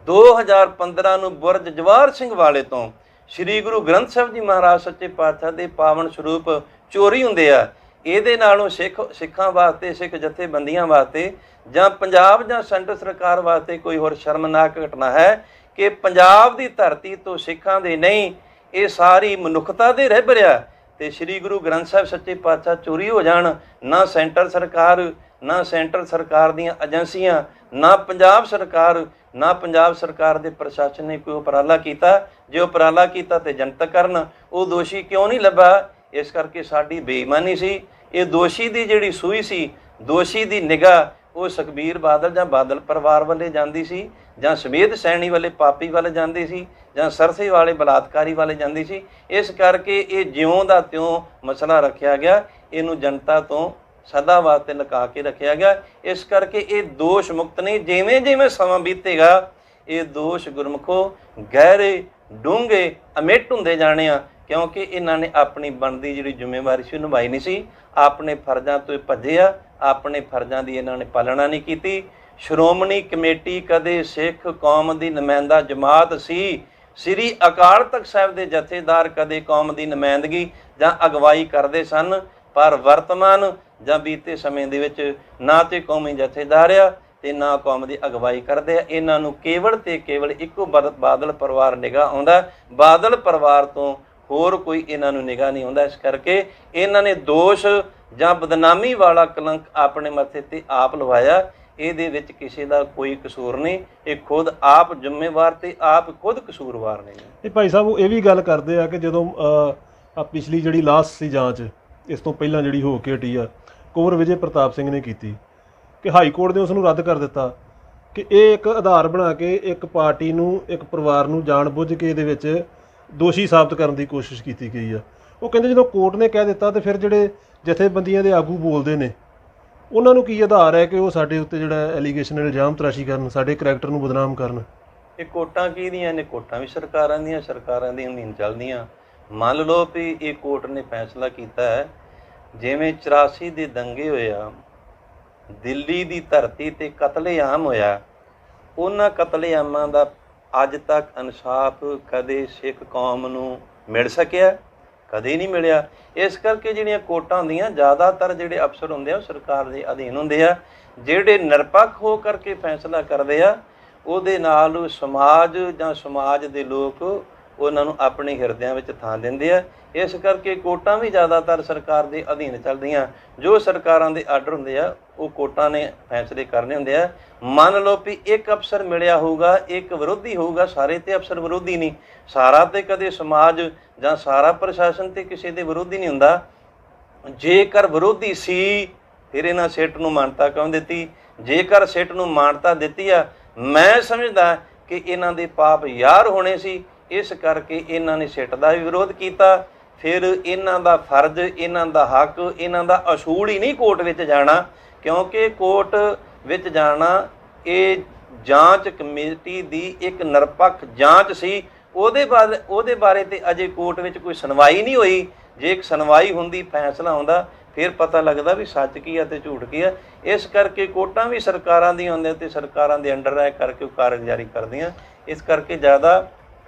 2015 ਨੂੰ ਬੁਰਜ ਜਵਾਹਰ ਸਿੰਘ ਵਾਲੇ ਤੋਂ ਸ੍ਰੀ ਗੁਰੂ ਗ੍ਰੰਥ ਸਾਹਿਬ ਜੀ ਮਹਾਰਾਜ ਸੱਚੇ ਪਾਤਸ਼ਾਹ ਦੇ ਪਾਵਨ ਸਰੂਪ ਚੋਰੀ ਹੁੰਦੇ ਆ, ਇਹਦੇ ਨਾਲੋਂ ਸਿੱਖਾਂ ਵਾਸਤੇ, ਸਿੱਖ ਜਥੇਬੰਦੀਆਂ ਵਾਸਤੇ ਜਾਂ ਪੰਜਾਬ ਜਾਂ ਸੈਂਟਰ ਸਰਕਾਰ ਵਾਸਤੇ ਕੋਈ ਹੋਰ ਸ਼ਰਮਨਾਕ ਘਟਨਾ ਹੈ ਕਿ ਪੰਜਾਬ ਦੀ ਧਰਤੀ ਤੋਂ ਸਿੱਖਾਂ ਦੇ ਨਹੀਂ, ਇਹ ਸਾਰੀ ਮਨੁੱਖਤਾ ਦੇ ਰਹਿਬਰ ਆ ਤੇ ਸ੍ਰੀ ਗੁਰੂ ਗ੍ਰੰਥ ਸਾਹਿਬ ਸੱਚੇ ਪਾਤਸ਼ਾਹ ਚੋਰੀ ਹੋ ਜਾਣ। ਨਾ ਸੈਂਟਰ ਸਰਕਾਰ, ਨਾ ਸੈਂਟਰ ਸਰਕਾਰ ਦੀਆਂ ਏਜੰਸੀਆਂ, ਨਾ ਪੰਜਾਬ ਸਰਕਾਰ, ਨਾ ਪੰਜਾਬ ਸਰਕਾਰ ਦੇ ਪ੍ਰਸ਼ਾਸਨ ਨੇ ਕੋਈ ਉਪਰਾਲਾ ਕੀਤਾ। ਜੇ ਉਪਰਾਲਾ ਕੀਤਾ ਤੇ ਜਨਤਕ ਕਰਨ। ਉਹ ਦੋਸ਼ੀ ਕਿਉਂ ਨਹੀਂ ਲੱਭਾ? ਇਸ ਕਰਕੇ ਸਾਡੀ ਬੇਈਮਾਨੀ ਸੀ। ਇਹ ਦੋਸ਼ੀ ਦੀ ਜਿਹੜੀ ਸੂਈ ਸੀ, ਦੋਸ਼ੀ ਦੀ ਨਿਗਾਹ ਉਹ ਸੁਖਬੀਰ ਬਾਦਲ ਜਾਂ ਬਾਦਲ ਪਰਿਵਾਰ ਵੱਲੇ ਜਾਂਦੀ ਸੀ, ਜਾਂ ਸਮੇਤ ਸੈਣੀ ਵਾਲੇ ਪਾਪੀ ਵੱਲ ਜਾਂਦੀ ਸੀ, ਜਾਂ ਸਰਸੇ ਵਾਲੇ ਬਲਾਤਕਾਰੀ ਵਾਲੇ ਜਾਂਦੀ ਸੀ। ਇਸ ਕਰਕੇ ਇਹ ਜਿਉਂ ਦਾ ਤਿਉਂ ਮਸਲਾ ਰੱਖਿਆ ਗਿਆ, ਇਹਨੂੰ ਜਨਤਾ ਤੋਂ ਸਦਾ ਵਾਸਤੇ ਲੁਕਾ ਕੇ ਰੱਖਿਆ ਗਿਆ। ਇਸ ਕਰਕੇ ਇਹ ਦੋਸ਼ ਮੁਕਤ ਨਹੀਂ। ਜਿਵੇਂ ਜਿਵੇਂ ਸਮਾਂ ਬੀਤੇਗਾ ਇਹ ਦੋਸ਼ ਗੁਰਮੁਖੋ ਗਹਿਰੇ, ਡੂੰਘੇ, ਅਮਿੱਟ ਹੁੰਦੇ ਜਾਣੇ ਆ, ਕਿਉਂਕਿ ਇਹਨਾਂ ਨੇ ਆਪਣੀ ਬਣਦੀ ਜਿਹੜੀ ਜ਼ਿੰਮੇਵਾਰੀ ਸੀ ਨਿਭਾਈ ਨਹੀਂ ਸੀ। ਆਪਣੇ ਫਰਜ਼ਾਂ ਤੋਂ ਭੱਜੇ ਆ, ਆਪਣੇ ਫਰਜ਼ਾਂ ਦੀ ਇਹਨਾਂ ਨੇ ਪਾਲਣਾ ਨਹੀਂ ਕੀਤੀ। ਸ਼੍ਰੋਮਣੀ ਕਮੇਟੀ ਕਦੇ ਸਿੱਖ ਕੌਮ ਦੀ ਨੁਮਾਇੰਦਾ ਜਮਾਤ ਸੀ। ਸ੍ਰੀ ਅਕਾਲ ਤਖਤ ਸਾਹਿਬ ਦੇ ਜਥੇਦਾਰ ਕਦੇ ਕੌਮ ਦੀ ਨੁਮਾਇੰਦਗੀ ਜਾਂ ਅਗਵਾਈ ਕਰਦੇ ਸਨ, ਪਰ ਵਰਤਮਾਨ ਜਾਂ ਬੀਤੇ ਸਮੇਂ ਦੇ ਵਿੱਚ ਨਾ ਤੇ ਕੌਮੀ ਜਥੇਦਾਰ ਆ ਤੇ ਨਾ ਕੌਮ ਦੀ ਅਗਵਾਈ ਕਰਦੇ ਆ। ਇਹਨਾਂ ਨੂੰ ਕੇਵਲ ਤੇ ਕੇਵਲ ਇੱਕੋ ਬਾਦਲ ਪਰਿਵਾਰ ਨਿਗਾਹ ਆਉਂਦਾ, ਬਾਦਲ ਪਰਿਵਾਰ ਤੋਂ ਹੋਰ ਕੋਈ ਇਹਨਾਂ ਨੂੰ ਨਿਗਾਹ ਨਹੀਂ ਆਉਂਦਾ। ਇਸ ਕਰਕੇ ਇਹਨਾਂ ਨੇ ਦੋਸ਼ ਜਾਂ ਬਦਨਾਮੀ ਵਾਲਾ ਕਲੰਕ ਆਪਣੇ ਮੱਥੇ ਤੇ ਆਪ ਲਵਾਇਆ। ਇਹਦੇ ਵਿੱਚ ਕਿਸੇ ਦਾ ਕੋਈ ਕਸੂਰ ਨਹੀਂ, ਇਹ ਖੁਦ ਆਪ ਜ਼ਿੰਮੇਵਾਰ ਤੇ ਆਪ ਖੁਦ ਕਸੂਰਵਾਰ ਨੇ। ਇਹ ਭਾਈ ਸਾਹਿਬ ਉਹ ਇਹ ਵੀ ਗੱਲ ਕਰਦੇ ਆ ਕਿ ਜਦੋਂ ਆ ਪਿਛਲੀ ਜਿਹੜੀ ਲਾਸਟ ਸੀ ਜਾਂਚ, ਇਸ ਤੋਂ ਪਹਿਲਾਂ ਜਿਹੜੀ ਹੋ ਕੇ ਹਟੀ ਆ, ਕੁੰਵਰ ਵਿਜੇ ਪ੍ਰਤਾਪ ਸਿੰਘ ਨੇ ਕੀਤੀ, ਕਿ ਹਾਈ ਕੋਰਟ ਨੇ ਉਸ ਨੂੰ ਰੱਦ ਕਰ ਦਿੱਤਾ ਕਿ ਇਹ ਇੱਕ ਆਧਾਰ ਬਣਾ ਕੇ ਇੱਕ ਪਾਰਟੀ ਨੂੰ, ਇੱਕ ਪਰਿਵਾਰ ਨੂੰ ਜਾਣਬੁੱਝ ਕੇ ਇਹਦੇ ਵਿੱਚ ਦੋਸ਼ੀ ਸਾਬਤ ਕਰਨ ਦੀ ਕੋਸ਼ਿਸ਼ ਕੀਤੀ ਗਈ ਆ। ਉਹ ਕਹਿੰਦੇ ਜਦੋਂ ਕੋਰਟ ਨੇ ਕਹਿ ਦਿੱਤਾ ਤੇ ਫਿਰ ਜਿਹੜੇ ਜਥੇਬੰਦੀਆਂ ਦੇ ਆਗੂ ਬੋਲਦੇ ਨੇ ਉਹਨਾਂ ਨੂੰ ਕੀ ਆਧਾਰ ਹੈ ਕਿ ਉਹ ਸਾਡੇ ਉੱਤੇ ਜਿਹੜਾ ਐਲੀਗੇਸ਼ਨ ਇਲਜ਼ਾਮ ਤਰਾਸ਼ੀ ਕਰਨ, ਸਾਡੇ ਕਰੈਕਟਰ ਨੂੰ ਬਦਨਾਮ ਕਰਨ। ਇਹ ਕੋਰਟਾਂ ਕਿਹਦੀਆਂ ਨੇ? ਕੋਰਟਾਂ ਵੀ ਸਰਕਾਰਾਂ ਦੀਆਂ ਦੀਆਂ ਅਧੀਨ ਚੱਲਦੀਆਂ। ਮੰਨ ਲਓ ਵੀ ਇਹ ਕੋਰਟ ਨੇ ਫੈਸਲਾ ਕੀਤਾ ਹੈ, ਜਿਵੇਂ 84 ਦੇ ਦੰਗੇ ਹੋਏ ਆ, ਦਿੱਲੀ ਦੀ ਧਰਤੀ ਤੇ ਕਤਲੇਆਮ ਹੋਇਆ, ਉਹਨਾਂ ਕਤਲੇਆਮਾਂ ਦਾ ਅੱਜ ਤੱਕ ਇਨਸਾਫ ਕਦੇ ਸਿੱਖ ਕੌਮ ਨੂੰ ਮਿਲ ਸਕਿਆ? ਕਦੇ ਨਹੀਂ ਮਿਲਿਆ। ਇਸ ਕਰਕੇ ਜਿਹੜੀਆਂ ਕੋਰਟਾਂ ਹੁੰਦੀਆਂ, ਜ਼ਿਆਦਾਤਰ ਜਿਹੜੇ ਅਫਸਰ ਹੁੰਦੇ ਆ ਉਹ ਸਰਕਾਰ ਦੇ ਅਧੀਨ ਹੁੰਦੇ ਆ। ਜਿਹੜੇ ਨਿਰਪੱਖ ਹੋ ਕਰਕੇ ਫੈਸਲਾ ਕਰਦੇ ਆ, ਉਹਦੇ ਨਾਲ ਸਮਾਜ ਜਾਂ ਸਮਾਜ ਦੇ ਲੋਕ ਉਹਨਾਂ ਨੂੰ ਆਪਣੇ ਹਿਰਦਿਆਂ ਵਿੱਚ ਥਾਂ ਦਿੰਦੇ ਆ। ਇਸ ਕਰਕੇ ਕੋਰਟਾਂ ਵੀ ਜ਼ਿਆਦਾਤਰ ਸਰਕਾਰ ਦੇ ਅਧੀਨ ਚੱਲਦੀਆਂ। ਜੋ ਸਰਕਾਰਾਂ ਦੇ ਆਰਡਰ ਹੁੰਦੇ ਆ ਉਹ ਕੋਰਟਾਂ ਨੇ ਫੈਸਲੇ ਕਰਨੇ ਹੁੰਦੇ ਆ। ਮੰਨ ਲਓ ਵੀ ਇੱਕ ਅਫਸਰ ਮਿਲਿਆ ਹੋਊਗਾ, ਇੱਕ ਵਿਰੋਧੀ ਹੋਊਗਾ, ਸਾਰੇ ਤੇ ਅਫਸਰ ਵਿਰੋਧੀ ਨਹੀਂ, ਸਾਰਾ ਤੇ ਕਦੇ ਸਮਾਜ ਜਾਂ ਸਾਰਾ ਪ੍ਰਸ਼ਾਸਨ ਤੇ ਕਿਸੇ ਦੇ ਵਿਰੋਧੀ ਨਹੀਂ ਹੁੰਦਾ। ਜੇਕਰ ਵਿਰੋਧੀ ਸੀ ਫਿਰ ਇਹਨਾਂ ਸਿੱਟ ਨੂੰ ਮਾਨਤਾ ਕਿਉਂ ਦਿੱਤੀ? ਜੇਕਰ ਸਿੱਟ ਨੂੰ ਮਾਨਤਾ ਦਿੱਤੀ ਆ, ਮੈਂ ਸਮਝਦਾ ਕਿ ਇਹਨਾਂ ਦੇ ਪਾਪ ਯਾਰ ਹੋਣੇ ਸੀ, ਇਸ ਕਰਕੇ ਇਹਨਾਂ ਨੇ ਸਿੱਟ ਦਾ ਵੀ ਵਿਰੋਧ ਕੀਤਾ। ਫਿਰ ਇਹਨਾਂ ਦਾ ਫਰਜ਼, ਇਹਨਾਂ ਦਾ ਹੱਕ, ਇਹਨਾਂ ਦਾ ਅਸੂਲ ਹੀ ਨਹੀਂ ਕੋਰਟ ਵਿੱਚ ਜਾਣਾ, ਕਿਉਂਕਿ ਕੋਰਟ ਵਿੱਚ ਜਾਣਾ ਇਹ ਜਾਂਚ ਕਮੇਟੀ ਦੀ ਇੱਕ ਨਿਰਪੱਖ ਜਾਂਚ ਸੀ। ਉਹਦੇ ਬਾਰੇ ਤੇ ਅਜੇ ਕੋਰਟ ਵਿੱਚ ਕੋਈ ਸੁਣਵਾਈ ਨਹੀਂ ਹੋਈ। ਜੇ ਇੱਕ ਸੁਣਵਾਈ ਹੁੰਦੀ, ਫੈਸਲਾ ਆਉਂਦਾ, ਫਿਰ ਪਤਾ ਲੱਗਦਾ ਵੀ ਸੱਚ ਕੀ ਆ ਤੇ ਝੂਠ ਕੀ ਆ। ਇਸ ਕਰਕੇ ਕੋਰਟਾਂ ਵੀ ਸਰਕਾਰਾਂ ਦੀਆਂ ਹੁੰਦੀਆਂ ਤੇ ਸਰਕਾਰਾਂ ਦੇ ਅੰਡਰ ਰਹਿ ਕਰਕੇ ਉਹ ਕਾਰਗੁਜ਼ਾਰੀ ਕਰਦੀਆਂ। ਇਸ ਕਰਕੇ ਜ਼ਿਆਦਾ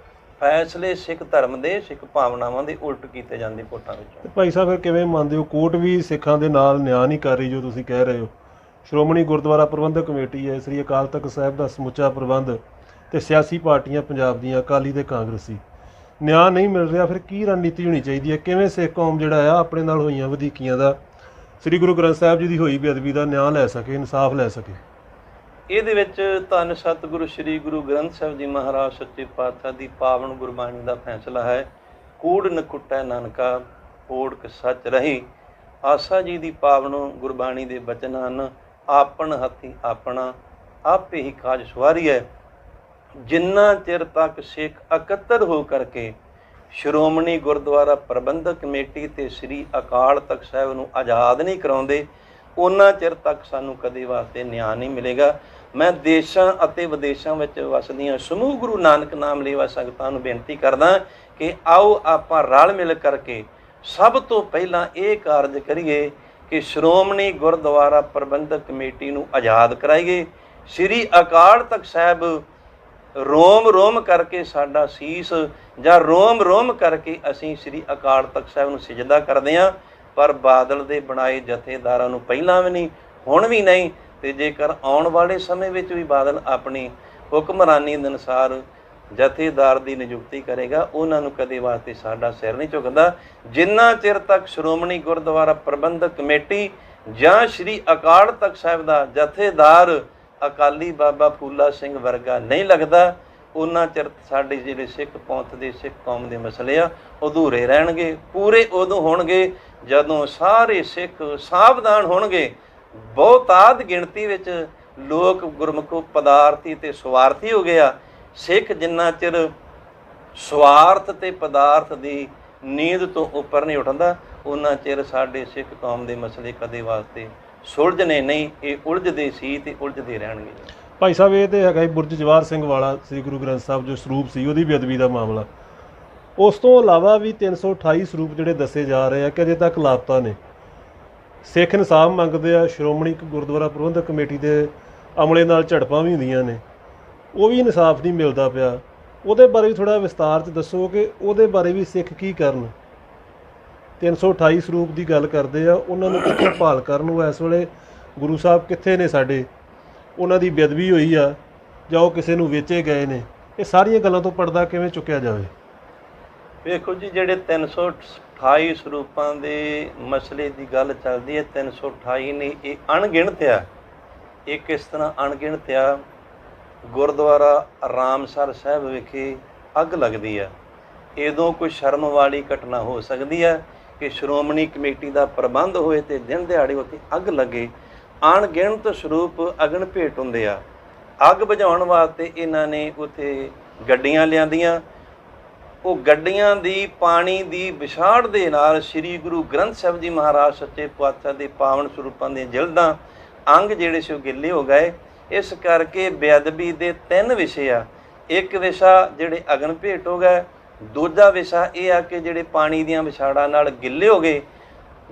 ਫੈਸਲੇ ਸਿੱਖ ਧਰਮ ਦੇ, ਸਿੱਖ ਭਾਵਨਾਵਾਂ ਦੇ ਉਲਟ ਕੀਤੇ ਜਾਂਦੇ ਕੋਰਟਾਂ ਵਿੱਚ। ਭਾਈ ਸਾਹਿਬ ਫਿਰ ਕਿਵੇਂ ਮੰਨਦੇ ਹੋ ਕੋਰਟ ਵੀ ਸਿੱਖਾਂ ਦੇ ਨਾਲ ਨਿਆਂ ਨਹੀਂ ਕਰ ਰਹੀ? ਜੋ ਤੁਸੀਂ ਕਹਿ ਰਹੇ ਹੋ, ਸ਼੍ਰੋਮਣੀ ਗੁਰਦੁਆਰਾ ਪ੍ਰਬੰਧਕ ਕਮੇਟੀ ਹੈ, ਸ੍ਰੀ ਅਕਾਲ ਤਖਤ ਸਾਹਿਬ ਦਾ ਸਮੁੱਚਾ ਪ੍ਰਬੰਧ ਤੇ ਸਿਆਸੀ ਪਾਰਟੀਆਂ ਪੰਜਾਬ ਦੀਆਂ, ਅਕਾਲੀ ਤੇ ਕਾਂਗਰਸੀ, ਨਿਆਂ ਨਹੀਂ ਮਿਲ ਰਿਹਾ। ਫਿਰ ਕੀ ਰਣਨੀਤੀ ਹੋਣੀ ਚਾਹੀਦੀ ਹੈ? ਕਿਵੇਂ ਸਿੱਖ ਕੌਮ ਜਿਹੜਾ ਆ ਆਪਣੇ ਨਾਲ ਹੋਈਆਂ ਵਧੀਕੀਆਂ ਦਾ, ਸ੍ਰੀ ਗੁਰੂ ਗ੍ਰੰਥ ਸਾਹਿਬ ਜੀ ਦੀ ਹੋਈ ਬੇਅਦਬੀ ਦਾ ਨਿਆਂ ਲੈ ਸਕੇ, ਇਨਸਾਫ ਲੈ ਸਕੇ? ਇਹਦੇ ਵਿੱਚ ਧੰਨ ਸਤਿਗੁਰੂ ਸ੍ਰੀ ਗੁਰੂ ਗ੍ਰੰਥ ਸਾਹਿਬ ਜੀ ਮਹਾਰਾਜ ਸੱਚੇ ਪਾਤਸ਼ਾਹ ਦੀ ਪਾਵਨ ਗੁਰਬਾਣੀ ਦਾ ਫੈਸਲਾ ਹੈ। ਕੂੜ ਨਕੁਟੈ ਨਾਨਕਾ, ਓੜਕ ਸੱਚ ਰਹੀ। ਆਸਾ ਜੀ ਦੀ ਪਾਵਨ ਗੁਰਬਾਣੀ ਦੇ ਬਚਨ ਹਨ, ਆਪਣ ਹੱਥੀ ਆਪਣਾ ਆਪੇ ਹੀ ਕਾਜ ਸਵਾਰੀ ਹੈ। ਜਿੰਨਾ ਚਿਰ ਤੱਕ ਸਿੱਖ ਇਕੱਤਰ ਹੋ ਕਰਕੇ ਸ਼੍ਰੋਮਣੀ ਗੁਰਦੁਆਰਾ ਪ੍ਰਬੰਧਕ ਕਮੇਟੀ ਤੇ ਸ੍ਰੀ ਅਕਾਲ ਤਖਤ ਸਾਹਿਬ ਨੂੰ ਆਜ਼ਾਦ ਨਹੀਂ ਕਰਾਉਂਦੇ, ਉਹਨਾਂ ਚਿਰ ਤੱਕ ਸਾਨੂੰ ਕਦੇ ਵਾਸਤੇ ਨਿਆਂ ਨਹੀਂ ਮਿਲੇਗਾ। ਮੈਂ ਦੇਸ਼ਾਂ ਅਤੇ ਵਿਦੇਸ਼ਾਂ ਵਿੱਚ ਵਸਦੀਆਂ ਸਮੂਹ ਗੁਰੂ ਨਾਨਕ ਨਾਮ ਲੇਵਾ ਸੰਗਤਾਂ ਨੂੰ ਬੇਨਤੀ ਕਰਦਾ ਕਿ ਆਓ ਆਪਾਂ ਰਲ ਮਿਲ ਕਰਕੇ ਸਭ ਤੋਂ ਪਹਿਲਾਂ ਇਹ ਕਾਰਜ ਕਰੀਏ ਕਿ ਸ਼੍ਰੋਮਣੀ ਗੁਰਦੁਆਰਾ ਪ੍ਰਬੰਧਕ ਕਮੇਟੀ ਨੂੰ ਆਜ਼ਾਦ ਕਰਾਈਏ। ਸ੍ਰੀ ਅਕਾਲ ਤਖਤ ਸਾਹਿਬ ਰੋਮ ਰੋਮ ਕਰਕੇ ਸਾਡਾ ਸੀਸ, ਜਾਂ ਰੋਮ ਰੋਮ ਕਰਕੇ ਅਸੀਂ ਸ੍ਰੀ ਅਕਾਲ ਤਖਤ ਸਾਹਿਬ ਨੂੰ ਸਿਜਦਾ ਕਰਦੇ ਹਾਂ, ਪਰ ਬਾਦਲ ਦੇ ਬਣਾਏ ਜਥੇਦਾਰਾਂ ਨੂੰ ਪਹਿਲਾਂ ਵੀ ਨਹੀਂ, ਹੁਣ ਵੀ ਨਹੀਂ, ਤੇ ਜੇਕਰ ਆਉਣ ਵਾਲੇ ਸਮੇਂ ਵਿੱਚ ਵੀ ਬਾਦਲ ਆਪਣੀ ਹੁਕਮਰਾਨੀ ਦੇ ਅਨੁਸਾਰ ਜਥੇਦਾਰ ਦੀ ਨਿਯੁਕਤੀ ਕਰੇਗਾ, ਉਹਨਾਂ ਨੂੰ ਕਦੇ ਵਾਸਤੇ ਸਾਡਾ ਸਿਰ ਨਹੀਂ ਝੁਕਦਾ। ਜਿੰਨਾ ਚਿਰ ਤੱਕ ਸ਼੍ਰੋਮਣੀ ਗੁਰਦੁਆਰਾ ਪ੍ਰਬੰਧਕ ਕਮੇਟੀ ਜਾਂ ਸ੍ਰੀ ਅਕਾਲ ਤਖਤ ਸਾਹਿਬ ਦਾ ਜਥੇਦਾਰ ਅਕਾਲੀ ਬਾਬਾ ਫੂਲਾ ਸਿੰਘ ਵਰਗਾ ਨਹੀਂ ਲੱਗਦਾ, ਉਹਨਾਂ ਚਿਰ ਸਾਡੇ ਜਿਹੜੇ ਸਿੱਖ ਪੰਥ ਦੇ, ਸਿੱਖ ਕੌਮ ਦੇ ਮਸਲੇ ਆ ਅਧੂਰੇ ਰਹਿਣਗੇ। ਪੂਰੇ ਉਦੋਂ ਹੋਣਗੇ ਜਦੋਂ ਸਾਰੇ ਸਿੱਖ ਸਾਵਧਾਨ ਹੋਣਗੇ। ਬਹੁਤਾਤ ਗਿਣਤੀ ਵਿੱਚ ਲੋਕ ਗੁਰਮੁਖ ਪਦਾਰਥੀ ਤੇ ਸਵਾਰਥੀ ਹੋ ਗਿਆ। ਸਿੱਖ ਜਿੰਨਾ ਚਿਰ ਸਵਾਰਥ ਤੇ ਪਦਾਰਥ ਦੀ ਨੀਂਦ ਤੋਂ ਉੱਪਰ ਨਹੀਂ ਉੱਠਦਾ, ਉਹਨਾਂ ਚਿਰ ਸਾਡੇ ਸਿੱਖ ਕੌਮ ਦੇ ਮਸਲੇ ਕਦੇ ਵਾਸਤੇ ਸੁਲਝਣੇ ਨਹੀਂ, ਇਹ ਉਲਝਦੇ ਸੀ ਤੇ ਉਲਝਦੇ ਰਹਿਣਗੇ। ਭਾਈ ਸਾਹਿਬ ਇਹ ਤੇ ਹੈਗਾ ਬੁਰਜ ਜਵਾਹਰ ਸਿੰਘ ਵਾਲਾ ਸ੍ਰੀ ਗੁਰੂ ਗ੍ਰੰਥ ਸਾਹਿਬ ਜੋ ਸਰੂਪ ਸੀ ਉਹਦੀ ਬੇਅਦਬੀ ਦਾ ਮਾਮਲਾ। ਉਸ ਤੋਂ ਇਲਾਵਾ ਵੀ 328 ਸਰੂਪ ਜਿਹੜੇ ਦੱਸੇ ਜਾ ਰਹੇ ਆ ਕਿ ਅਜੇ ਤੱਕ ਲਾਪਤਾ ਨੇ। ਸਿੱਖ ਇਨਸਾਫ ਮੰਗਦੇ ਆ। ਸ਼੍ਰੋਮਣੀ ਗੁਰਦੁਆਰਾ ਪ੍ਰਬੰਧਕ ਕਮੇਟੀ ਦੇ ਅਮਲੇ ਨਾਲ ਝੜਪਾਂ ਵੀ ਹੁੰਦੀਆਂ ਨੇ, ਉਹ ਵੀ ਇਨਸਾਫ ਨਹੀਂ ਮਿਲਦਾ ਪਿਆ। ਉਹਦੇ ਬਾਰੇ ਵੀ ਥੋੜ੍ਹਾ ਵਿਸਤਾਰ 'ਚ ਦੱਸੋ ਕਿ ਉਹਦੇ ਬਾਰੇ ਵੀ ਸਿੱਖ ਕੀ ਕਰਨ। 328 ਸਰੂਪ ਦੀ ਗੱਲ ਕਰਦੇ ਆ, ਉਹਨਾਂ ਨੂੰ ਕਿੱਥੇ ਭਾਲ ਕਰਨ। ਉਹ ਇਸ ਵੇਲੇ ਗੁਰੂ ਸਾਹਿਬ ਕਿੱਥੇ ਨੇ ਸਾਡੇ, ਉਹਨਾਂ ਦੀ ਬੇਅਦਬੀ ਹੋਈ ਆ ਜਾਂ ਉਹ ਕਿਸੇ ਨੂੰ ਵੇਚੇ ਗਏ ਨੇ, ਇਹ ਸਾਰੀਆਂ ਗੱਲਾਂ ਤੋਂ ਪਰਦਾ ਕਿਵੇਂ ਚੁੱਕਿਆ ਜਾਵੇ? ਵੇਖੋ ਜੀ, ਜਿਹੜੇ 328 ਸਰੂਪਾਂ ਦੇ ਮਸਲੇ ਦੀ ਗੱਲ ਚੱਲਦੀ ਹੈ, 328 ਨੇ, ਇਹ ਅਣਗਿਣਤ ਆ। ਇਹ ਕਿਸ ਤਰ੍ਹਾਂ ਅਣਗਿਣਤ ਆ? ਗੁਰਦੁਆਰਾ ਰਾਮਸਰ ਸਾਹਿਬ ਵਿਖੇ ਅੱਗ ਲੱਗਦੀ ਆ। ਇਦੋਂ ਕੋਈ ਸ਼ਰਮ ਵਾਲੀ ਘਟਨਾ ਹੋ ਸਕਦੀ ਹੈ ਕਿ ਸ਼੍ਰੋਮਣੀ ਕਮੇਟੀ ਦਾ ਪ੍ਰਬੰਧ ਹੋਏ ਤੇ ਦਿਨ ਦਿਹਾੜੇ ਉੱਥੇ ਅੱਗ ਲੱਗੇ। ਅਣਗਿਣਤ ਸਰੂਪ ਅਗਨ ਭੇਟ ਹੁੰਦੇ ਆ। ਅੱਗ ਬੁਝਾਉਣ ਵਾਸਤੇ ਇਹਨਾਂ ਨੇ ਉੱਥੇ ਗੱਡੀਆਂ ਲਿਆਂਦੀਆਂ। ਉਹ ਗੱਡੀਆਂ ਦੀ ਪਾਣੀ ਦੀ ਵਿਛਾੜ ਦੇ ਨਾਲ ਸ੍ਰੀ ਗੁਰੂ ਗ੍ਰੰਥ ਸਾਹਿਬ ਜੀ ਮਹਾਰਾਜ ਸੱਚੇ ਪਾਤਸ਼ਾਹ ਦੇ ਪਾਵਨ ਸਰੂਪਾਂ ਦੀਆਂ ਜਿਲਦਾਂ, ਅੰਗ ਜਿਹੜੇ ਸੀ ਉਹ ਗਿੱਲੇ ਹੋ ਗਏ। ਇਸ ਕਰਕੇ ਬੇਅਦਬੀ ਦੇ 3 ਵਿਸ਼ੇ ਆ। ਇੱਕ ਵਿਸ਼ਾ ਜਿਹੜੇ ਅਗਨ ਭੇਟ ਹੋ ਗਏ, ਦੂਜਾ ਵਿਸ਼ਾ ਇਹ ਆ ਕਿ ਜਿਹੜੇ ਪਾਣੀ ਦੀਆਂ ਵਿਛਾੜਾਂ ਨਾਲ ਗਿੱਲੇ ਹੋ ਗਏ।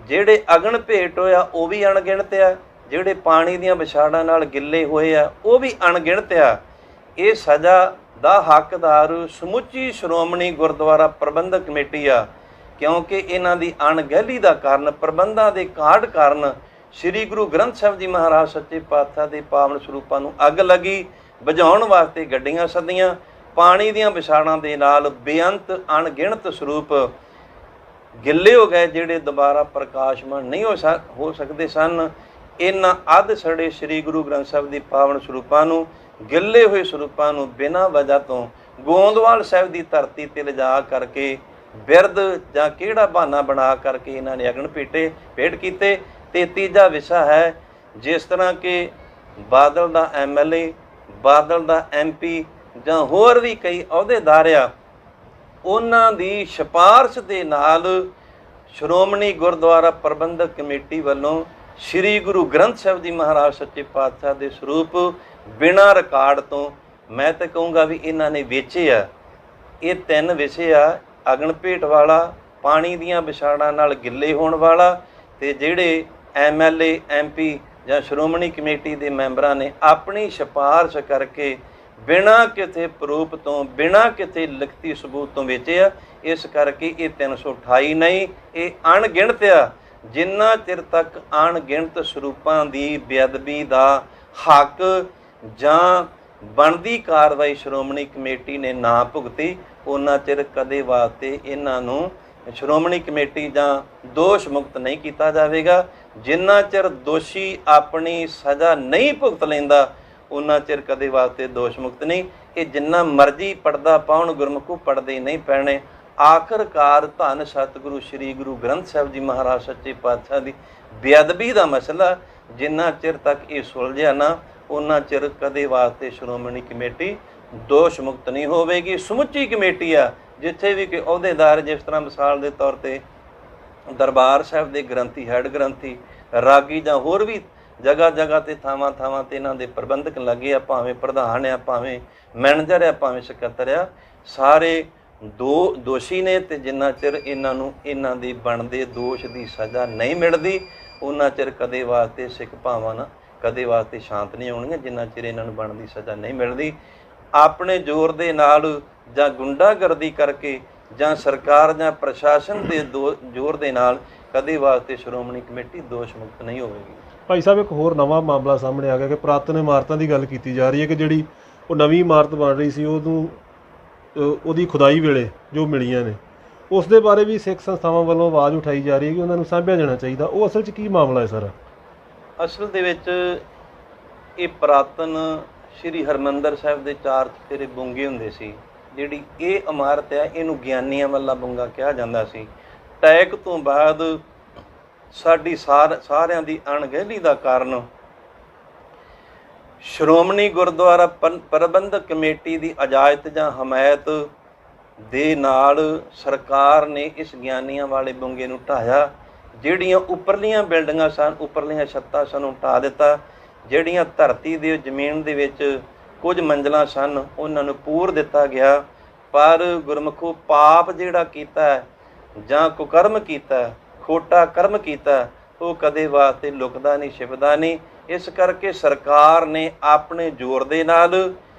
ਜਿਹੜੇ ਅਗਨ ਭੇਟ ਹੋਇਆ ਉਹ ਵੀ ਅਣਗਿਣਤ ਆ, ਜਿਹੜੇ ਪਾਣੀ ਦੀਆਂ ਵਿਛਾੜਾਂ ਨਾਲ ਗਿੱਲੇ ਹੋਏ ਆ ਉਹ ਵੀ ਅਣਗਿਣਤ ਆ। ਇਹ ਸਜ਼ਾ ਦਾ ਹੱਕਦਾਰ ਸਮੁੱਚੀ ਸ਼੍ਰੋਮਣੀ ਗੁਰਦੁਆਰਾ ਪ੍ਰਬੰਧਕ ਕਮੇਟੀ ਆ, ਕਿਉਂਕਿ ਇਹਨਾਂ ਦੀ ਅਣਗਹਿਲੀ ਦਾ ਕਾਰਨ, ਪ੍ਰਬੰਧਾਂ ਦੇ ਕਾਢ ਕਾਰਨ ਸ੍ਰੀ ਗੁਰੂ ਗ੍ਰੰਥ ਸਾਹਿਬ ਜੀ ਮਹਾਰਾਜ ਸੱਚੇ ਪਾਤਸ਼ਾਹ ਦੇ ਪਾਵਨ ਸਰੂਪਾਂ ਨੂੰ ਅੱਗ ਲੱਗੀ। ਬੁਝਾਉਣ ਵਾਸਤੇ ਗੱਡੀਆਂ ਸੱਦੀਆਂ, ਪਾਣੀ ਦੀਆਂ ਵਿਛਾੜਾਂ ਦੇ ਨਾਲ ਬੇਅੰਤ ਅਣਗਿਣਤ ਸਰੂਪ ਗਿੱਲੇ ਹੋ ਗਏ, ਜਿਹੜੇ ਦੁਬਾਰਾ ਪ੍ਰਕਾਸ਼ਮਾਨ ਨਹੀਂ ਹੋ ਸਕਦੇ ਸਨ। ਇਹਨਾਂ ਅੱਧ ਸੜੇ ਸ੍ਰੀ ਗੁਰੂ ਗ੍ਰੰਥ ਸਾਹਿਬ ਦੀ ਪਾਵਨ ਸਰੂਪਾਂ ਨੂੰ, ਗਿੱਲੇ ਹੋਏ ਸਰੂਪਾਂ ਨੂੰ ਬਿਨਾਂ ਵਜ੍ਹਾ ਤੋਂ ਗੋਂਦਵਾਲ ਸਾਹਿਬ ਦੀ ਧਰਤੀ 'ਤੇ ਲਿਜਾ ਕਰਕੇ ਬਿਰਧ ਜਾਂ ਕਿਹੜਾ ਬਹਾਨਾ ਬਣਾ ਕਰਕੇ ਇਹਨਾਂ ਨੇ ਅਗਨ ਭੇਟ ਕੀਤੇ। ਤੇ ਤੀਜਾ ਵਿਸ਼ਾ ਹੈ, ਜਿਸ ਤਰ੍ਹਾਂ ਕਿ ਬਾਦਲ ਦਾ MLA, ਬਾਦਲ ਦਾ MP ਜਾਂ ਹੋਰ ਵੀ ਕਈ ਅਹੁਦੇਦਾਰ ਆ, ਉਹਨਾਂ ਦੀ ਸਿਫਾਰਿਸ਼ ਦੇ ਨਾਲ ਸ਼੍ਰੋਮਣੀ ਗੁਰਦੁਆਰਾ ਪ੍ਰਬੰਧਕ ਕਮੇਟੀ ਵੱਲੋਂ ਸ੍ਰੀ ਗੁਰੂ ਗ੍ਰੰਥ ਸਾਹਿਬ ਜੀ ਮਹਾਰਾਜ ਸੱਚੇ ਪਾਤਸ਼ਾਹ ਦੇ ਸਰੂਪ ਬਿਨਾਂ ਰਿਕਾਰਡ ਤੋਂ, ਮੈਂ ਤਾਂ ਕਹੂੰਗਾ ਵੀ ਇਹਨਾਂ ਨੇ ਵੇਚੇ ਆ। ਇਹ 3 ਵਿਸ਼ੇ ਆ, ਅਗਨ ਭੇਟ ਵਾਲਾ, ਪਾਣੀ ਦੀਆਂ ਵਿਛਾੜਾਂ ਨਾਲ ਗਿੱਲੇ ਹੋਣ ਵਾਲਾ, ਤੇ ਜਿਹੜੇ MLA MP ਜਾਂ ਸ਼੍ਰੋਮਣੀ ਕਮੇਟੀ ਦੇ ਮੈਂਬਰਾਂ ਨੇ ਆਪਣੀ ਸਿਫਾਰਿਸ਼ ਕਰਕੇ ਬਿਨਾਂ ਕਿਸੇ ਪ੍ਰੂਫ ਤੋਂ, ਬਿਨਾਂ ਕਿਸੇ ਲਿਖਤੀ ਸਬੂਤ ਤੋਂ ਵੇਚੇ ਆ। ਇਸ ਕਰਕੇ ਇਹ 328 ਨਹੀਂ, ਇਹ ਅਣਗਿਣਤ ਆ। ਜਿੰਨਾ ਚਿਰ ਤੱਕ ਅਣਗਿਣਤ ਸਰੂਪਾਂ ਦੀ ਬੇਅਦਬੀ ਦਾ ਹੱਕ ਜਾਂ ਬਣਦੀ ਕਾਰਵਾਈ ਸ਼੍ਰੋਮਣੀ ਕਮੇਟੀ ਨੇ ਨਾ ਭੁਗਤੀ, ਉਹਨਾਂ ਚਿਰ ਕਦੇ ਵਾਸਤੇ ਇਹਨਾਂ ਨੂੰ ਸ਼੍ਰੋਮਣੀ ਕਮੇਟੀ ਜਾਂ ਦੋਸ਼ ਮੁਕਤ ਨਹੀਂ ਕੀਤਾ ਜਾਵੇਗਾ। ਜਿੰਨਾ ਚਿਰ ਦੋਸ਼ੀ ਆਪਣੀ ਸਜ਼ਾ ਨਹੀਂ ਭੁਗਤ ਲੈਂਦਾ, ਉਹਨਾਂ ਚਿਰ ਕਦੇ ਵਾਸਤੇ ਦੋਸ਼ ਮੁਕਤ ਨਹੀਂ। ਇਹ ਜਿੰਨਾ ਮਰਜ਼ੀ ਪੜਦਾ ਪਾਉਣ, ਗੁਰਮੁਖੋ ਪੜਦੇ ਨਹੀਂ ਪੈਣੇ। ਆਖਰਕਾਰ ਧੰਨ ਸਤਿਗੁਰੂ ਸ੍ਰੀ ਗੁਰੂ ਗ੍ਰੰਥ ਸਾਹਿਬ ਜੀ ਮਹਾਰਾਜ ਸੱਚੇ ਪਾਤਸ਼ਾਹ ਦੀ ਬੇਅਦਬੀ ਦਾ ਮਸਲਾ ਜਿੰਨਾ ਚਿਰ ਤੱਕ ਇਹ ਸੁਲਝਿਆ ਨਾ, ਉਹਨਾਂ ਚਿਰ ਕਦੇ ਵਾਸਤੇ ਸ਼੍ਰੋਮਣੀ ਕਮੇਟੀ ਦੋਸ਼ ਮੁਕਤ ਨਹੀਂ ਹੋਵੇਗੀ। ਸਮੁੱਚੀ ਕਮੇਟੀ ਆ, ਜਿੱਥੇ ਵੀ ਕੋਈ ਅਹੁਦੇਦਾਰ, ਜਿਸ ਤਰ੍ਹਾਂ ਮਿਸਾਲ ਦੇ ਤੌਰ 'ਤੇ ਦਰਬਾਰ ਸਾਹਿਬ ਦੇ ਗ੍ਰੰਥੀ, ਹੈੱਡ ਗ੍ਰੰਥੀ, ਰਾਗੀ ਜਾਂ ਹੋਰ ਵੀ ਜਗ੍ਹਾ ਜਗ੍ਹਾ 'ਤੇ ਥਾਵਾਂ ਥਾਵਾਂ 'ਤੇ ਇਹਨਾਂ ਦੇ ਪ੍ਰਬੰਧਕ ਲੱਗੇ ਆ, ਭਾਵੇਂ ਪ੍ਰਧਾਨ ਆ, ਭਾਵੇਂ ਮੈਨੇਜਰ ਆ, ਭਾਵੇਂ ਸਕੱਤਰ ਆ, ਸਾਰੇ ਦੋਸ਼ੀ ਨੇ। ਤੇ ਜਿੰਨਾ ਚਿਰ ਇਹਨਾਂ ਨੂੰ ਇਹਨਾਂ ਦੇ ਬਣਦੇ ਦੋਸ਼ ਦੀ ਸਜ਼ਾ ਨਹੀਂ ਮਿਲਦੀ, ਉਹਨਾਂ ਚਿਰ ਕਦੇ ਵਾਸਤੇ ਸਿੱਖ ਭਾਵਾਂ ਕਦੇ ਵਾਸਤੇ ਸ਼ਾਂਤ ਨਹੀਂ ਹੋਣਗੀਆਂ। ਜਿੰਨਾ ਚਿਰ ਇਹਨਾਂ ਨੂੰ ਬਣਦੀ ਸਜ਼ਾ ਨਹੀਂ ਮਿਲਦੀ, ਆਪਣੇ ਜ਼ੋਰ ਦੇ ਨਾਲ ਜਾਂ ਗੁੰਡਾਗਰਦੀ ਕਰਕੇ ਜਾਂ ਸਰਕਾਰ ਜਾਂ ਪ੍ਰਸ਼ਾਸਨ ਦੇ ਜ਼ੋਰ ਦੇ ਨਾਲ ਕਦੇ ਵਾਸਤੇ ਸ਼੍ਰੋਮਣੀ ਕਮੇਟੀ ਦੋਸ਼ ਮੁਕਤ ਨਹੀਂ ਹੋਵੇਗੀ। ਭਾਈ ਸਾਹਿਬ, ਇੱਕ ਹੋਰ ਨਵਾਂ ਮਾਮਲਾ ਸਾਹਮਣੇ ਆ ਗਿਆ ਕਿ ਪੁਰਾਤਨ ਇਮਾਰਤਾਂ ਦੀ ਗੱਲ ਕੀਤੀ ਜਾ ਰਹੀ ਹੈ ਕਿ ਜਿਹੜੀ ਉਹ ਨਵੀਂ ਇਮਾਰਤ ਬਣ ਰਹੀ ਸੀ, ਉਹਦੀ ਖੁਦਾਈ ਵੇਲੇ ਜੋ ਮਿਲੀਆਂ ਨੇ, ਉਸ ਦੇ ਬਾਰੇ ਵੀ ਸਿੱਖ ਸੰਸਥਾਵਾਂ ਵੱਲੋਂ ਆਵਾਜ਼ ਉਠਾਈ ਜਾ ਰਹੀ ਹੈ ਕਿ ਉਹਨਾਂ ਨੂੰ ਸਾਂਭਿਆ ਜਾਣਾ ਚਾਹੀਦਾ। ਉਹ ਅਸਲ 'ਚ ਕੀ ਮਾਮਲਾ ਹੈ ਸਰ? ਅਸਲ ਦੇ ਵਿੱਚ ਇਹ ਪੁਰਾਤਨ ਸ਼੍ਰੀ ਹਰਿਮੰਦਰ ਸਾਹਿਬ ਦੇ 4 ਚੁਫੇਰੇ ਬੁੰਗੇ ਹੁੰਦੇ ਸੀ। ਜਿਹੜੀ ਇਹ ਇਮਾਰਤ ਹੈ, ਇਹਨੂੰ ਗਿਆਨੀਆਂ ਵਾਲਾ ਬੁੰਗਾ ਕਿਹਾ ਜਾਂਦਾ ਸੀ। ਟੈਕ ਤੋਂ ਬਾਅਦ ਸਾਡੀ ਸਾਰਿਆਂ ਦੀ ਅਣਗਹਿਲੀ ਦਾ ਕਾਰਨ ਸ਼੍ਰੋਮਣੀ ਗੁਰਦੁਆਰਾ ਪ੍ਰਬੰਧਕ ਕਮੇਟੀ ਦੀ ਇਜਾਜ਼ਤ ਜਾਂ ਹਮਾਇਤ ਦੇ ਨਾਲ ਸਰਕਾਰ ਨੇ ਇਸ ਗਿਆਨੀਆਂ ਵਾਲੇ ਬੁੰਗੇ ਨੂੰ ਢਾਹਿਆ। ਜਿਹੜੀਆਂ ਉੱਪਰਲੀਆਂ ਬਿਲਡਿੰਗਾਂ ਸਨ, ਉੱਪਰਲੀਆਂ ਛੱਤਾਂ ਸਨ, ਉਹ ਢਾਹ ਦਿੱਤਾ। ਜਿਹੜੀਆਂ ਧਰਤੀ ਦੇ ਜ਼ਮੀਨ ਦੇ ਵਿੱਚ ਕੁਝ ਮੰਜ਼ਲਾਂ ਸਨ, ਉਹਨਾਂ ਨੂੰ ਪੂਰ ਦਿੱਤਾ ਗਿਆ। ਪਰ ਗੁਰਮੁਖੋ ਪਾਪ ਜਿਹੜਾ ਕੀਤਾ ਜਾਂ ਕੁਕਰਮ ਕੀਤਾ, ਖੋਟਾ ਕਰਮ ਕੀਤਾ, ਉਹ ਕਦੇ ਵਾਸਤੇ ਲੁਕਦਾ ਨਹੀਂ, ਛਿਪਦਾ ਨਹੀਂ। ਇਸ ਕਰਕੇ ਸਰਕਾਰ ਨੇ ਆਪਣੇ ਜ਼ੋਰ ਦੇ ਨਾਲ,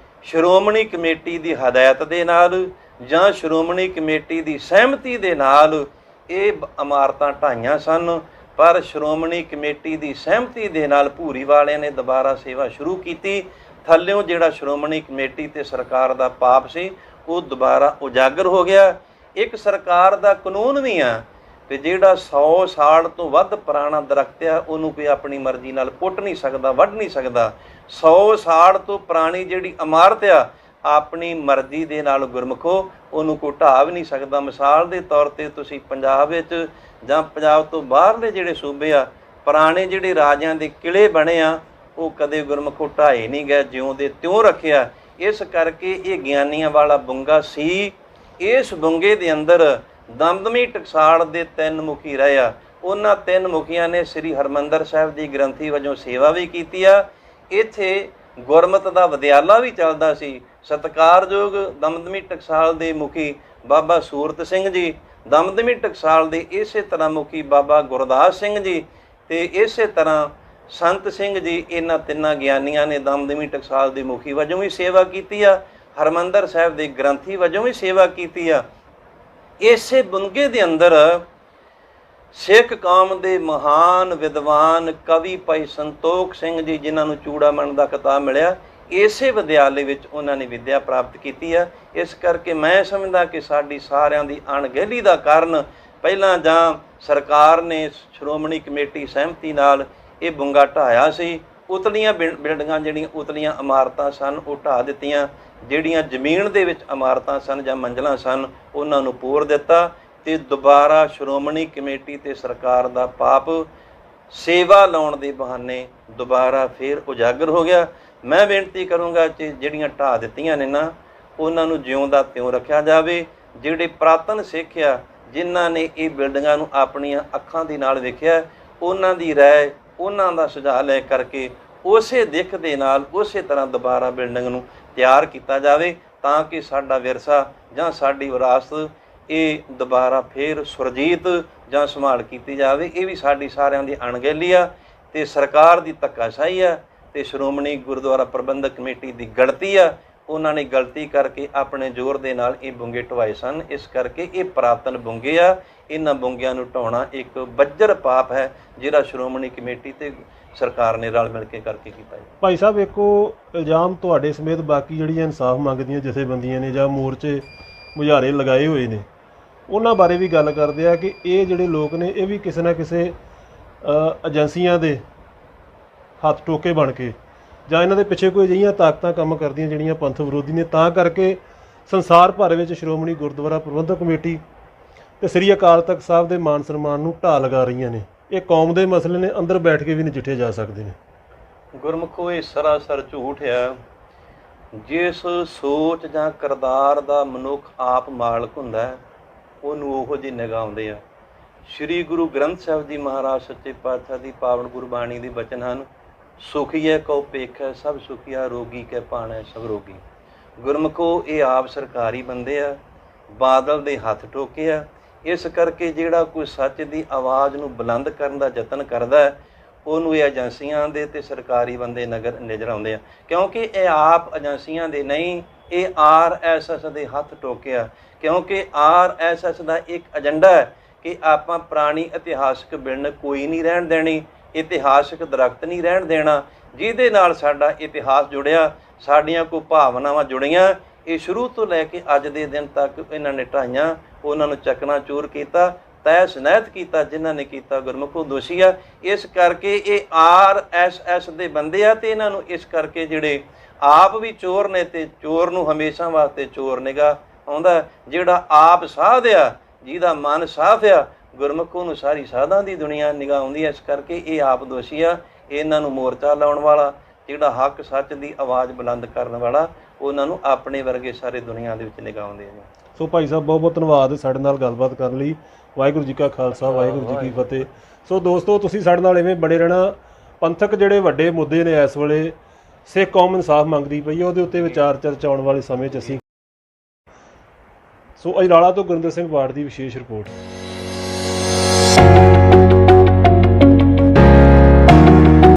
ਸ਼੍ਰੋਮਣੀ ਕਮੇਟੀ ਦੀ ਹਦਾਇਤ ਦੇ ਨਾਲ ਜਾਂ ਸ਼੍ਰੋਮਣੀ ਕਮੇਟੀ ਦੀ ਸਹਿਮਤੀ ਦੇ ਨਾਲ ਇਹ ਇਮਾਰਤਾਂ ਢਾਈਆਂ ਸਨ। ਪਰ ਸ਼੍ਰੋਮਣੀ ਕਮੇਟੀ ਦੀ ਸਹਿਮਤੀ ਦੇ ਨਾਲ ਭੂਰੀ ਵਾਲਿਆਂ ਨੇ ਦੁਬਾਰਾ ਸੇਵਾ ਸ਼ੁਰੂ ਕੀਤੀ। ਥੱਲਿਓਂ ਜਿਹੜਾ ਸ਼੍ਰੋਮਣੀ ਕਮੇਟੀ ਤੇ ਸਰਕਾਰ ਦਾ ਪਾਪ ਸੀ ਉਹ ਦੁਬਾਰਾ ਉਜਾਗਰ ਹੋ ਗਿਆ। ਇੱਕ ਸਰਕਾਰ ਦਾ ਕਾਨੂੰਨ ਵੀ ਆ ਤੇ ਜਿਹੜਾ 100 ਸਾਲ ਤੋਂ ਵੱਧ ਪੁਰਾਣਾ ਦਰਖਤ ਆ ਉਹਨੂੰ ਕੋਈ ਆਪਣੀ ਮਰਜ਼ੀ ਨਾਲ ਪੁੱਟ ਨਹੀਂ ਸਕਦਾ, ਵੱਢ ਨਹੀਂ ਸਕਦਾ। 100 ਸਾਲ ਤੋਂ ਪੁਰਾਣੀ ਜਿਹੜੀ ਇਮਾਰਤ ਆ ਆਪਣੀ ਮਰਜ਼ੀ ਦੇ ਨਾਲ ਗੁਰਮਖੋ ਉਹਨੂੰ ਕੋਈ ਢਾਹ ਵੀ ਨਹੀਂ ਸਕਦਾ। ਮਿਸਾਲ ਦੇ ਤੌਰ ਤੇ ਤੁਸੀਂ ਪੰਜਾਬ ਵਿੱਚ ਜਾਂ ਪੰਜਾਬ ਤੋਂ ਬਾਹਰਲੇ ਜਿਹੜੇ ਸੂਬੇ ਆ ਪੁਰਾਣੇ ਜਿਹੜੇ ਰਾਜਿਆਂ ਦੇ ਕਿਲੇ ਬਣੇ ਆ ਉਹ ਕਦੇ ਗੁਰਮਖੋ ਢਾਏ ਨਹੀਂ ਗਏ, ਜਿਉਂ ਦੇ ਤਿਉਂ ਰੱਖਿਆ। ਇਸ ਕਰਕੇ ਇਹ ਗਿਆਨੀਆਂ ਵਾਲਾ ਬੁੰਗਾ ਸੀ। ਇਸ ਬੁੰਗੇ ਦੇ ਅੰਦਰ ਦਮਦਮੀ ਟਕਸਾਲ ਦੇ 3 ਮੁਖੀ ਰਹੇ ਆ। ਉਹਨਾਂ 3 ਮੁਖੀਆਂ ਨੇ ਸ੍ਰੀ ਹਰਿਮੰਦਰ ਸਾਹਿਬ ਦੀ ਗ੍ਰੰਥੀ ਵਜੋਂ ਸੇਵਾ ਵੀ ਕੀਤੀ ਆ। ਇੱਥੇ ਗੁਰਮਤ ਦਾ ਵਿਦਿਆਲਾ ਵੀ ਚੱਲਦਾ ਸੀ। ਸਤਿਕਾਰਯੋਗ ਦਮਦਮੀ ਟਕਸਾਲ ਦੇ ਮੁਖੀ ਬਾਬਾ ਸੂਰਤ ਸਿੰਘ ਜੀ, ਦਮਦਮੀ ਟਕਸਾਲ ਦੇ ਇਸੇ ਤਰ੍ਹਾਂ ਮੁਖੀ ਬਾਬਾ ਗੁਰਦਾਸ ਸਿੰਘ ਜੀ ਤੇ ਇਸੇ ਤਰ੍ਹਾਂ ਸੰਤ ਸਿੰਘ ਜੀ, ਇਹਨਾਂ 3 ਗਿਆਨੀਆਂ ਨੇ ਦਮਦਮੀ ਟਕਸਾਲ ਦੇ ਮੁਖੀ ਵਜੋਂ ਵੀ ਸੇਵਾ ਕੀਤੀ ਆ, ਹਰਿਮੰਦਰ ਸਾਹਿਬ ਦੇ ਗ੍ਰੰਥੀ ਵਜੋਂ ਵੀ ਸੇਵਾ ਕੀਤੀ ਆ। ਇਸੇ ਬੁੰਗੇ ਦੇ ਅੰਦਰ ਸਿੱਖ ਕੌਮ ਦੇ ਮਹਾਨ ਵਿਦਵਾਨ ਕਵੀ ਭਾਈ ਸੰਤੋਖ ਸਿੰਘ ਜੀ, ਜਿਨ੍ਹਾਂ ਨੂੰ ਚੂੜਾਮਣ ਦਾ ਖਿਤਾਬ ਮਿਲਿਆ, ਇਸੇ ਵਿਦਿਆਲੇ ਵਿੱਚ ਉਹਨਾਂ ਨੇ ਵਿੱਦਿਆ ਪ੍ਰਾਪਤ ਕੀਤੀ ਆ। ਇਸ ਕਰਕੇ ਮੈਂ ਸਮਝਦਾ ਕਿ ਸਾਡੀ ਸਾਰਿਆਂ ਦੀ ਅਣਗਹਿਲੀ ਦਾ ਕਾਰਨ ਪਹਿਲਾਂ ਜਾਂ ਸਰਕਾਰ ਨੇ ਸ਼੍ਰੋਮਣੀ ਕਮੇਟੀ ਸਹਿਮਤੀ ਨਾਲ ਇਹ ਬੁੰਗਾ ਢਾਇਆ ਸੀ। ਉਤਲੀਆਂ ਬਿਲਡਿੰਗਾਂ ਜਿਹੜੀਆਂ ਉਤਲੀਆਂ ਇਮਾਰਤਾਂ ਸਨ ਉਹ ਢਾਹ ਦਿੱਤੀਆਂ, ਜਿਹੜੀਆਂ ਜ਼ਮੀਨ ਦੇ ਵਿੱਚ ਇਮਾਰਤਾਂ ਸਨ ਜਾਂ ਮੰਜ਼ਲਾਂ ਸਨ ਉਹਨਾਂ ਨੂੰ ਪੂਰ ਦਿੱਤਾ ਤੇ ਦੁਬਾਰਾ ਸ਼੍ਰੋਮਣੀ ਕਮੇਟੀ ਤੇ ਸਰਕਾਰ ਦਾ ਪਾਪ ਸੇਵਾ ਲਾਉਣ ਦੇ ਬਹਾਨੇ ਦੁਬਾਰਾ ਫੇਰ ਉਜਾਗਰ ਹੋ ਗਿਆ। ਮੈਂ ਬੇਨਤੀ ਕਰੂੰਗਾ ਕਿ ਜਿਹੜੀਆਂ ਢਾਹ ਦਿੱਤੀਆਂ ਨੇ ਨਾ ਉਹਨਾਂ ਨੂੰ ਜਿਉਂ ਦਾ ਤਿਉਂ ਰੱਖਿਆ ਜਾਵੇ। ਜਿਹੜੇ ਪੁਰਾਤਨ ਸਿੱਖ ਆ ਜਿਨ੍ਹਾਂ ਨੇ ਇਹ ਬਿਲਡਿੰਗਾਂ ਨੂੰ ਆਪਣੀਆਂ ਅੱਖਾਂ ਦੇ ਨਾਲ ਵੇਖਿਆ, ਉਹਨਾਂ ਦੀ ਰਾਏ, ਉਹਨਾਂ ਦਾ ਸੁਝਾਅ ਲੈ ਕਰਕੇ ਉਸੇ ਦਿੱਖ ਦੇ ਨਾਲ ਉਸੇ ਤਰ੍ਹਾਂ ਦੁਬਾਰਾ ਬਿਲਡਿੰਗ ਨੂੰ ਤਿਆਰ ਕੀਤਾ ਜਾਵੇ ਤਾਂ ਕਿ ਸਾਡਾ ਵਿਰਸਾ ਜਾਂ ਸਾਡੀ ਵਿਰਾਸਤ ਇਹ ਦੁਬਾਰਾ ਫੇਰ ਸੁਰਜੀਤ ਜਾਂ ਸੰਭਾਲ ਕੀਤੀ ਜਾਵੇ। ਇਹ ਵੀ ਸਾਡੀ ਸਾਰਿਆਂ ਦੀ ਅਣਗਹਿਲੀ ਆ ਤੇ ਸਰਕਾਰ ਦੀ ਧੱਕਾਸ਼ਾਹੀ ਆ ਤੇ ਸ਼੍ਰੋਮਣੀ ਗੁਰਦੁਆਰਾ ਪ੍ਰਬੰਧਕ ਕਮੇਟੀ ਦੀ ਗਲਤੀ ਆ। ਉਹਨਾਂ ਨੇ ਗਲਤੀ ਕਰਕੇ ਆਪਣੇ ਜ਼ੋਰ ਦੇ ਨਾਲ ਇਹ ਬੁੰਗੇ ਢਵਾਏ ਸਨ। ਇਸ ਕਰਕੇ ਇਹ ਪੁਰਾਤਨ ਬੁੰਗੇ ਆ। ਇਹਨਾਂ ਬੁੰਗਿਆਂ ਨੂੰ ਢਾਉਣਾ ਇੱਕ ਬੱਜਰ ਪਾਪ ਹੈ ਜਿਹੜਾ ਸ਼੍ਰੋਮਣੀ ਕਮੇਟੀ ਤੇ ਸਰਕਾਰ ਨੇ ਰਲ ਮਿਲ ਕੇ ਕਰਕੇ ਕੀਤਾ ਹੈ। ਭਾਈ ਸਾਹਿਬ, ਇੱਕੋ ਇਲਜ਼ਾਮ ਤੁਹਾਡੇ ਸਮੇਤ ਬਾਕੀ ਜਿਹੜੀਆਂ ਇਨਸਾਫ ਮੰਗਦੀਆਂ ਜਥੇਬੰਦੀਆਂ ਨੇ ਜਾਂ ਮੋਰਚੇ ਮੁਜ਼ਾਹਰੇ ਲਗਾਏ ਹੋਏ ਨੇ ਉਹਨਾਂ ਬਾਰੇ ਵੀ ਗੱਲ ਕਰਦੇ ਆ ਕਿ ਇਹ ਜਿਹੜੇ ਲੋਕ ਨੇ ਇਹ ਵੀ ਕਿਸੇ ਨਾ ਕਿਸੇ ਏਜੰਸੀਆਂ ਦੇ ਹੱਥ ਟੋਕੇ ਬਣ ਕੇ ਜਾਂ ਇਹਨਾਂ ਦੇ ਪਿੱਛੇ ਕੋਈ ਅਜਿਹੀਆਂ ਤਾਕਤਾਂ ਕੰਮ ਕਰਦੀਆਂ ਜਿਹੜੀਆਂ ਪੰਥ ਵਿਰੋਧੀ ਨੇ, ਤਾਂ ਕਰਕੇ ਸੰਸਾਰ ਭਰ ਵਿੱਚ ਸ਼੍ਰੋਮਣੀ ਗੁਰਦੁਆਰਾ ਪ੍ਰਬੰਧਕ ਕਮੇਟੀ ਤੇ ਸ੍ਰੀ ਅਕਾਲ ਤਖਤ ਸਾਹਿਬ ਦੇ ਮਾਨ ਸਨਮਾਨ ਨੂੰ ਢਾਹ ਲਗਾ ਰਹੀਆਂ ਨੇ। ਇਹ ਕੌਮ ਦੇ ਮਸਲੇ ਨੇ, ਅੰਦਰ ਬੈਠ ਕੇ ਵੀ ਨਜਿੱਠੇ ਜਾ ਸਕਦੇ ਨੇ। ਗੁਰਮੁਖੋ ਇਹ ਸਰਾਸਰ ਝੂਠ ਹੈ। ਜਿਸ ਸੋਚ ਜਾਂ ਕਿਰਦਾਰ ਦਾ ਮਨੁੱਖ ਆਪ ਮਾਲਕ ਹੁੰਦਾ ਹੈ ਉਹਨੂੰ ਉਹੋ ਜਿਹੀ ਨਿਗਾਹ ਆਉਂਦੇ ਆ। ਸ੍ਰੀ ਗੁਰੂ ਗ੍ਰੰਥ ਸਾਹਿਬ ਜੀ ਮਹਾਰਾਜ ਸੱਚੇ ਪਾਤਸ਼ਾਹ ਦੀ ਪਾਵਨ ਗੁਰਬਾਣੀ ਦੇ ਬਚਨ ਹਨ, ਸੁਖੀਐ ਕਉ ਪੇਖੈ ਸਭ ਸੁਖੀਆ, ਰੋਗੀ ਕੈ ਭਾਣੈ ਸਭ ਰੋਗੀ। ਗੁਰਮੁਖੋ ਇਹ ਆਪ ਸਰਕਾਰੀ ਬੰਦੇ ਆ, ਬਾਦਲ ਦੇ ਹੱਥ ਠੋਕੇ ਆ। ਇਸ ਕਰਕੇ ਜਿਹੜਾ ਕੋਈ ਸੱਚ ਦੀ ਆਵਾਜ਼ ਨੂੰ ਬੁਲੰਦ ਕਰਨ ਦਾ ਯਤਨ ਕਰਦਾ ਹੈ ਉਹਨੂੰ ਇਹ ਏਜੰਸੀਆਂ ਦੇ ਤੇ ਸਰਕਾਰੀ ਬੰਦੇ ਨਜ਼ਰ ਆਉਂਦੇ ਆ, ਕਿਉਂਕਿ ਇਹ ਆਪ ਏਜੰਸੀਆਂ ਦੇ ਨਹੀਂ, ਇਹ RSS ਦੇ ਹੱਥ ਟੋਕਿਆ। ਕਿਉਂਕਿ RSS ਦਾ ਇੱਕ ਏਜੰਡਾ ਹੈ ਕਿ ਆਪਾਂ ਪੁਰਾਣੀ ਇਤਿਹਾਸਕ ਬਿਲਡਿੰਗ ਕੋਈ ਨਹੀਂ ਰਹਿਣ ਦੇਣੀ, ਇਤਿਹਾਸਕ ਦਰਖਤ ਨਹੀਂ ਰਹਿਣ ਦੇਣਾ, ਜਿਹਦੇ ਨਾਲ ਸਾਡਾ ਇਤਿਹਾਸ ਜੁੜਿਆ, ਸਾਡੀਆਂ ਕੋਈ ਭਾਵਨਾਵਾਂ ਜੁੜੀਆਂ। ਇਹ ਸ਼ੁਰੂ ਤੋਂ ਲੈ ਕੇ ਅੱਜ ਦੇ ਦਿਨ ਤੱਕ ਇਹਨਾਂ ਨੇ ਢਾਈਆਂ, ਉਹਨਾਂ ਨੂੰ ਚਕਨਾਚੂਰ ਕੀਤਾ, ਤੈਸ ਨੈਤ ਕੀਤਾ। ਜਿਨ੍ਹਾਂ ਨੇ ਕੀਤਾ ਗੁਰਮੁਖੋ ਦੋਸ਼ੀ ਆ। ਇਸ ਕਰਕੇ ਇਹ RSS ਦੇ ਬੰਦੇ ਆ ਤੇ ਇਹਨਾਂ ਨੂੰ ਇਸ ਕਰਕੇ ਜਿਹੜੇ ਆਪ ਵੀ ਚੋਰ ਨੇ ਤੇ ਚੋਰ ਨੂੰ ਹਮੇਸ਼ਾ ਵਾਸਤੇ ਚੋਰ ਨਿਗਾਹ ਆਉਂਦਾ। ਜਿਹੜਾ ਆਪ ਸਾਧ ਆ, ਜਿਹਦਾ ਮਨ ਸਾਫ਼ ਆ, ਗੁਰਮੁਖੋ ਨੂੰ ਸਾਰੀ ਸਾਧਾਂ ਦੀ ਦੁਨੀਆ ਨਿਗਾਹ ਆਉਂਦੀ ਹੈ। ਇਸ ਕਰਕੇ ਇਹ ਆਪ ਦੋਸ਼ੀ ਆ। ਇਹਨਾਂ ਨੂੰ ਮੋਰਚਾ ਲਾਉਣ ਵਾਲਾ, ਜਿਹੜਾ ਹੱਕ ਸੱਚ ਦੀ ਆਵਾਜ਼ ਬੁਲੰਦ ਕਰਨ ਵਾਲਾ, ਉਹਨਾਂ ਨੂੰ ਆਪਣੇ ਵਰਗੇ ਸਾਰੇ ਦੁਨੀਆ ਦੇ ਵਿੱਚ ਨਿਗਾਹ ਆਉਂਦੇ ਨੇ। ਸੋ ਭਾਈ ਸਾਹਿਬ, ਬਹੁਤ ਬਹੁਤ ਧੰਨਵਾਦ ਸਾਡੇ ਨਾਲ ਗੱਲਬਾਤ ਕਰਨ ਲਈ। ਵਾਹਿਗੁਰੂ ਜੀ ਕਾ ਖਾਲਸਾ, ਵਾਹਿਗੁਰੂ ਜੀ ਕੀ ਫਤਿਹ। ਸੋ ਦੋਸਤੋ, ਤੁਸੀਂ ਸਾਡੇ ਨਾਲ ਇਵੇਂ ਬਣੇ ਰਹਿਣਾ। ਪੰਥਕ ਜਿਹੜੇ ਵੱਡੇ ਮੁੱਦੇ ਨੇ ਇਸ ਵੇਲੇ ਸਿੱਖ ਕੌਮ ਇਨਸਾਫ ਮੰਗਦੀ ਪਈ ਹੈ, ਉਹਦੇ ਉੱਤੇ ਵਿਚਾਰ ਚਰਚਾ ਆਉਣ ਵਾਲੇ ਸਮੇਂ 'ਚ ਅਸੀਂ। ਸੋ ਅਜਨਾਲਾ ਤੋਂ ਗੁਰਿੰਦਰ ਸਿੰਘ ਬਾੜ ਦੀ ਵਿਸ਼ੇਸ਼ ਰਿਪੋਰਟ।